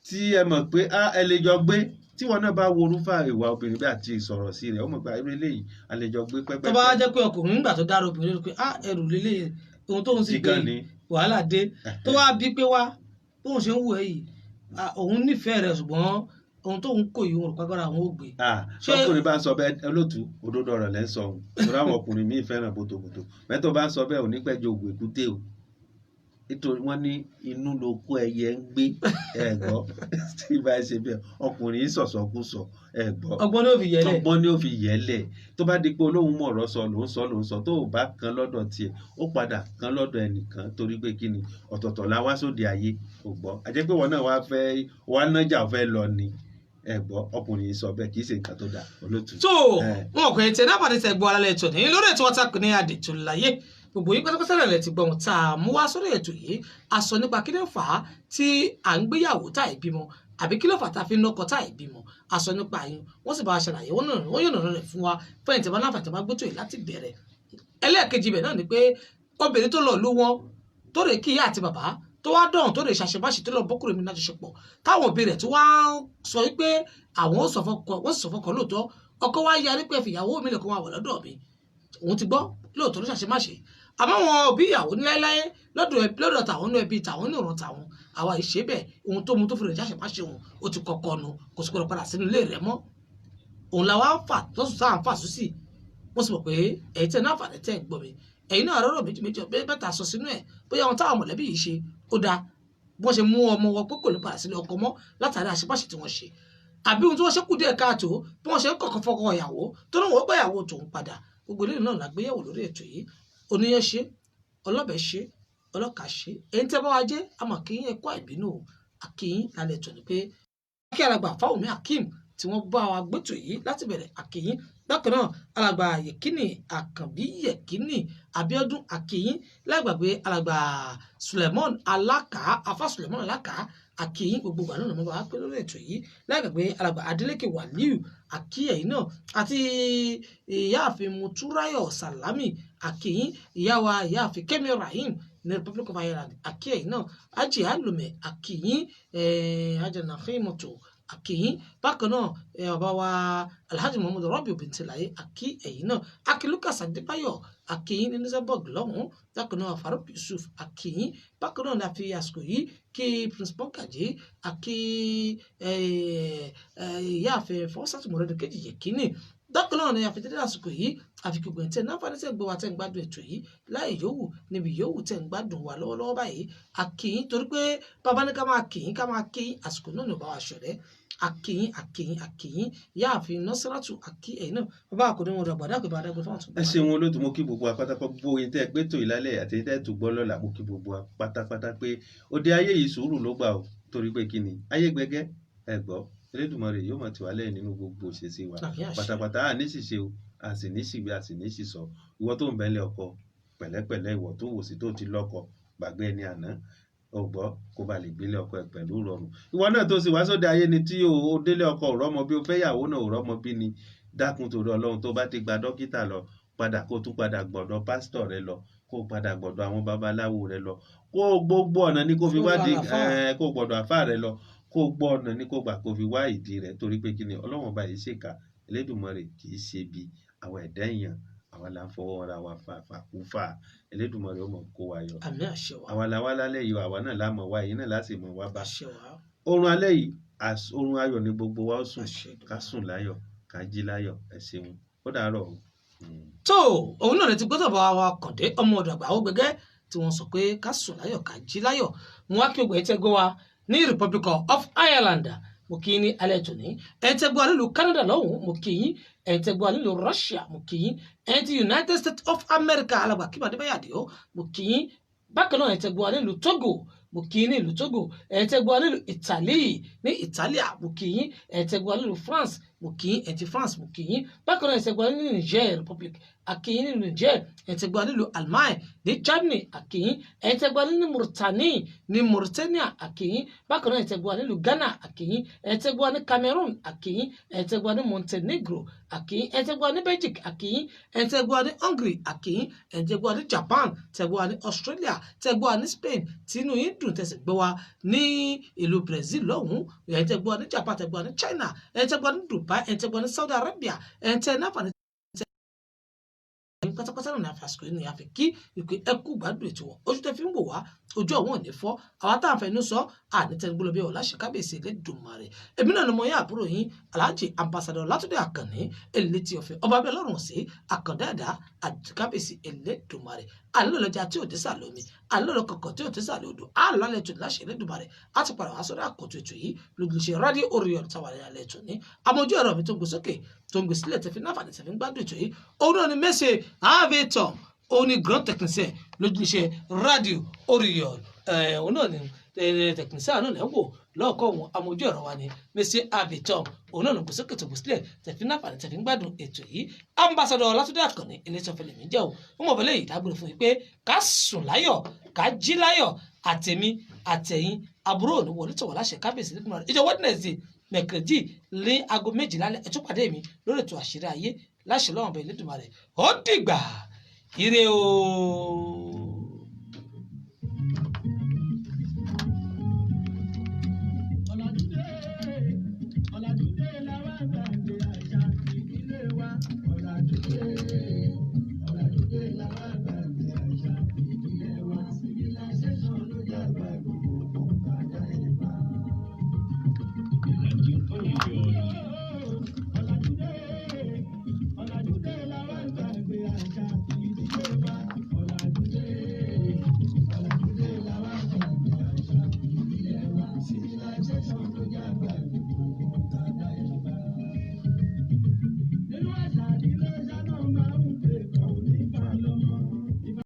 tí ẹ mọ̀ pé ẹ lè jọ gbé tí wọn náà bá worúfà ìwà obìnrin bí àti ìsọ̀rọ̀ sí rẹ̀ ó mọ̀ pé irú eléyìí a lè jọ gbé pẹ́pẹ́. tó bá jẹ́ pé ọkùnrin nígbà tó dára obìnrin pé ẹrù lélẹ̀ ohun tóun sì gbé wàhálà dé tó wá bí pé wá bóun ṣe ń wù ẹ́ yìí òun nífẹ̀ẹ́ rẹ̀ ṣùgbọ́n ohun tóun kò yìí wọn rò pàgbára àwọn ò gbé. ọkùnrin bá ń sọ bẹ́ẹ̀ olóòtú òdodo ọ̀rọ̀ lẹ́ ń sọ ohun torí àwọn ọkùnrin míì fẹ́ràn bótobóto mẹ́tọ́ bá ń sọ bẹ́ẹ̀ onípẹ́jọ ògùn èkúté o nítorí wọ́n ní inú lóko ẹyẹ ń gbé ẹ̀gbọ́ tí bá ṣe bẹ́ẹ̀ ọkùnrin sọ̀sọ̀kúsọ ẹ̀gbọ́ ọgbọ́n ní ó fi yẹ̀lẹ̀ tó bá di pé olóhùn mọ̀rọ̀ sọ ló ń sọ tó o bá kan lọ́dọ̀ tiẹ̀ ó padà kan lọ́dọ̀ ẹnìkan torí pé kí ni ọ̀tọ̀ọ̀tọ̀ la wá sóde ayé ò gbọ́ àjẹ́ pé wọn náà wá nájà fẹ́ lọ ni ẹ̀gbọ́ ọkùnrin sọ bẹ́ẹ̀ kì í ṣe nǹkan tó dáa olóòtú. tó wọn kò tẹ náà pàdé tẹgbọ alẹ́ ètò ní lórí ètò ọ̀tá ní Àdìtú Láyé gbogbo yín pátápátá rẹ̀ ti gbọ́n tá a mú wá sórí ètò yìí a sọ nípa kí ló fà á tí à ń gbéyàwó tá ìbímọ àbí kí ló fà á tá a fi ń lọ́kọ tá ìbímọ a sọ nípa yín wọ́n sì bá a ṣàlàyé wọ́n yóò rẹ̀ fún wa fẹ́yìn tí wọ́n náà fàtẹ́ bá gbé tó yìí láti bẹ̀rẹ̀ ẹlẹ́ẹ̀kejì bẹ̀ náà ni pé obìnrin tó lọ lú wọn tó rè kí ìyá àti bàbá tó wá dọ̀hún tó rè ṣàṣebáṣe tó lọ bọ́kùnrin mi náà ṣe pọ̀ táwọn òbí rẹ̀ tí wá sọ wípé àwọn ó sọ fọ́kọ lóòótọ́ ọkọ wá yarí pé fìyàwó mi lè kó wá wọ̀ lọ́dọ̀ mi òun ti gbọ́ lóòótọ́ ló ṣàṣemáṣe àmọ́ wọn òbí ìyàwó ní láéláé lọ́dọ̀ tàwọn ní ẹbí tàwọn ní ọ̀ràn tàwọn àwa ìṣe bẹ́ẹ̀ ohun tó mu tó fi rẹ̀ ṣàṣemáṣe òun ó ti kọ́kọ́ nu kò sì gbọdọ̀ padà sínú ilé rẹ̀ mọ́ òun làwa ń fà lọ́sùn sáà ń fà sùsì mo sì mọ̀ pé ẹ̀yin tẹ́ náà fàdé tẹ́ ń gbọ́ mi ẹ̀yin náà rọ́rọ̀ méjì bẹ́tà sọ sínú ẹ̀ bóyá ohun táwọn mọ̀lẹ́bí yìí ṣe ó dáa bí wọ́n ṣe mú ọmọ wọn pé kò lè padà sílé ọkọ mọ́ látàrí àṣepàṣe tí wọ́n ṣe àbí ohun tí wọ́n ṣe kù díẹ̀ káàtó bí wọ́n ṣe ń kọ̀kan fọkọ ìyàwó tó náà wọ́n gbà ìyàwó tòun padà gbogbo ilé náà lágbéyẹ̀wò lórí ètò yìí oníyàn ṣe ọlọ́bẹ̀ ṣe ọlọ́kà ṣe èyí tẹ́ bá wa jẹ́ àmọ́ kí yín ẹ̀kọ́ ìbínú àkíyín lálẹ́ tòní pé kí alàgbà Fáwùmí Akeem tí wọ́n bá wa gbẹ́tò yìí láti bẹ̀rẹ̀ àkíyín bákan náà alàgbà Yẹ̀kínì Àkànbí Yẹ̀kínì Abíọ́dún àkíyín láìgbàgbé alàgbà Suleiman Alákà afá Suleiman Alákà àkíyín gbogbo ìgbà náà ló máa pẹ́ lórí ètò yìí láìgbàgbé alàgbà Adélékè Wàlíù àkíyẹ̀yìn náà àti ìyáàfin Mutúráyọ̀ Sàlámì àkíyín ìyáàfin Kẹ́mi Rahim ní Republic of Ireland àkíyẹ̀yìn náà Ajì Alùmẹ̀ àkíyín Ajanakhimoto àkíyín bákan náà ọba wa Alhaji Muhammadu Rabiu Bintilaye àkíyẹ̀yìn náà Akin Lucas Adébáyọ̀ àkíyín ní Luxembourg lọ́hùn-ún bákan náà Farouk Yusuf àkíyín bákan náà ní a fi àsìkò yìí kí Prince Bọ́gàjé àkí ìyáàfin Fọwọ́sàtì Mọ́rẹ́dẹ́kẹ́jì Yẹ̀kínì bákan náà ní àfitẹ́tẹ́ àsìkò yìí àfikún tẹ̀ náà fani tẹ̀ ń gbọ́ wa tẹ̀ ń gbádùn ètò yìí láì yòówù níbi yòówù tẹ̀ ń gbádùn wa lọ́wọ́lọ́wọ́ báyìí àkíyín torí pé bàbá ní ká máa kíyín àsìkò náà ní ọba wa ṣọ̀rẹ́ àkíyín yáàfin Nọ́sírátù àkíyẹ̀yìn náà bàbá àkọ́dé wọn dàgbà dàgbà bá dàgbà fáwọn tó bá. ẹ ṣeun olóòtú mo kí gbogbo wa pátápátá gbogbo yín tẹ́ gbé tó ìlálẹ̀ àti tẹ́ tó gbọ́ lọ́la mo kí gbogbo wa pátápátá pé òde ayé yìí sùúrù ló gbà ó torí pé kí ni ayé gbẹgẹ́ ẹ gbọ́ Elédùmarè yóò máa tì wá lẹ́yìn nínú gbogbo òṣèṣe wa pátápátá à ní ṣìṣe o a sì ní ṣìgbé a sì ní ṣìṣọ ìwọ tó ń bẹ́lẹ̀ ọkọ pẹ̀lẹ́pẹ̀lẹ́ ìwọ tó wò sí tó ti lọ́kọ gbàgbé ẹni àná ọgbọ́ kó ba lè gbélé ọkọ ẹ pẹ̀lú rọrùn ìwọ náà tó sì wá sóde ayé ni tí o délé ọkọ ò rọ́mọ bí o fẹ́ yàwó náà ò rọ́mọ bí ni dákun torí Ọlọ́run tó bá ti gba dókítà lọ padà kó tún padà gbọ́dọ̀ pásítọ̀ rẹ lọ kó padà gbọ́dọ̀ àwọn babaláwo rẹ lọ kó gbogbo ọ̀nà ni kó fi wádìí kó gbọ́dọ̀ àfáà rẹ lọ kó gbọ́ ọ̀nà ní kó gbà kó fi wá ìdí rẹ̀ torí pé kí ni Ọlọ́run ọba yìí ṣèkà Elédùmarè kì í ṣe bí àwọn ẹ̀dá èèyàn àwa là ń fọwọ́ ra wa fàkúfà Elédùmarè ó mọ̀ kó wa yọ àwa là wá lálẹ́ yìí àwa náà lámọ̀ wá yìí náà láti mọ̀ wá bá oorun alẹ́ yìí oorun ayọ̀ ni gbogbo wa ó sùn ká sùn láyọ̀ ká jí láyọ̀ ẹ ṣeun ó dàárọ̀ o. tó òun náà lè ti gbọ́dọ̀ bá wa kàndé ọmọ ọ̀dọ̀ àgbà ó gbẹgẹ́ tí wọ́n sọ pé ká sùn láyọ̀ ká jí láyọ̀ mo wá kí ògbẹ́ tẹ́ gbọ́ wa ní Republic of Ireland mo kí yín ní alẹ́ tòní ẹ̀yin tẹ́ gbọ́ wa nílùú Canada lọ́hùn mo kí yín ẹ̀yin tẹ́ gbọ́ wa nílùú Russia mo kí yín ẹ̀yin tí United States of America alàgbà kí màdé báyà dé ó mo kí yín bákan náà ẹ̀yin tẹ́ gbọ́ wa nílùú Togo mo kí yín nílùú Togo ẹ̀yin tẹ́ gbọ́ wa nílùú Italy ní Italia mo kí yín ẹ̀yin tẹ́ gbọ́ wa nílùú France mo kí yín ẹ̀yin tí France mo kí yín bákan náà ẹ̀yin tẹ́ gbọ́ wa nílùú Niger Republic àkíyín nílùú Niger ẹ̀yin tẹ́ gbọ́ wa nílùú Allemagne ní Germany àkíyín ẹ̀yin tẹ́ gbọ́ wa nílùú Mauritania ní Mauritania àkíyín bákan náà ẹ̀yin tẹ́ gbọ́ wa nílùú Ghana àkíyín ẹ̀yin tẹ́ gbọ́ wa ní Cameroon àkíyín ẹ̀yin tẹ́ gbọ́ wa ní Montenegro àkíyín ẹ̀yin tẹ́ gbọ́ wa ní Belgium àkíyín ẹ̀yin tẹ́ gbọ́ wa ní Hungary àkíyín ẹ̀yin tẹ́ gbọ́ wa ní Japan tẹ́ gbọ́ wa ní Australia tẹ́ gbọ́ wa ní Spain tínú yín dùn tẹ́sí gbọ́ wa ní ìlú Brazil lọ́hùn ẹ̀yin tẹ́ gbọ́ wa ní Japan tẹ́ gbọ́ wa ní China ẹ̀yin tẹ́ gbọ́ wa ní Dubai ẹ̀yin tẹ́ gbọ́ wa ní Saudi Arabia ẹ̀yin tẹ́ náà pátápátá náà ní àfàsìkò ní àfi kí ìpè ẹkú gbádùn ètò wọn ojú tẹ fi ń wò wá ojú ọ̀wọ́n ò ní fọ́ àwa tá à ń fẹnu sọ ànítẹnugbọlọ bí ọlá ṣe kábíyèsí Elédùmarè èmi náà ni mo yá àbúrò yín Alhaji Ambassador Látúndé Àkànní Elétí Ọ̀fẹ́ ọba bẹ́ẹ̀ lọ́rùn sí àkàndá ẹ̀dá kábíyèsí Elédùmarè àlọ́lọ́jà tí ò dé sàlẹ̀ omi àlọ́lọ́ kọ̀kọ̀ tí ò dé sàlẹ̀ odò àlọ́lẹ̀ tó láṣẹ Elédùmarè á ti padà wá sórí àkọ́tù ètò yìí lójúṣe Radio Oriol táwa ní alẹ́ ètò ní amójú ẹ̀rọ mi tó ń gbé sókè tó ń gbé sílẹ̀ tẹ̀fín náà fàdé tẹ̀fín gbádùn ètò yìí òun náà ni mẹ́sẹ̀ ààbẹ̀tọ̀ òun ni grand technicien lójúṣe Radio Oriol òun náà ni technicien náà lẹ́ wò lọ́ọ̀kọ́ wọn amójú ẹ̀rọ wa ni mẹ́sẹ̀ ààbẹ̀tọ̀ òun náà ló ń gbé sókè tó gbé sílẹ̀ tẹ̀fín náà fàdé tẹ̀fín gbádùn ètò yìí Ambassador Látúndé Àkànní Elétí Ọ̀fẹ́ lèmi jẹ́ o wọ́n mọ̀ bẹ́lẹ̀ yìí dágbére fún yín pé ká sùn láyọ̀ ká jí láyọ̀ àtẹ̀mí àtẹ̀yìn àbúrò òní wọlé tọ̀wọ̀ láṣẹ kábíyèsí Elédùmarè ìjọ Wednesday mẹ̀kẹ̀dì lé aago 2 lálẹ́ ẹ tún pàdé mi lórí ètò àṣírí ayé láṣẹ lọ́wọ́n bẹ Elédùmarè ó dìgbà ire o.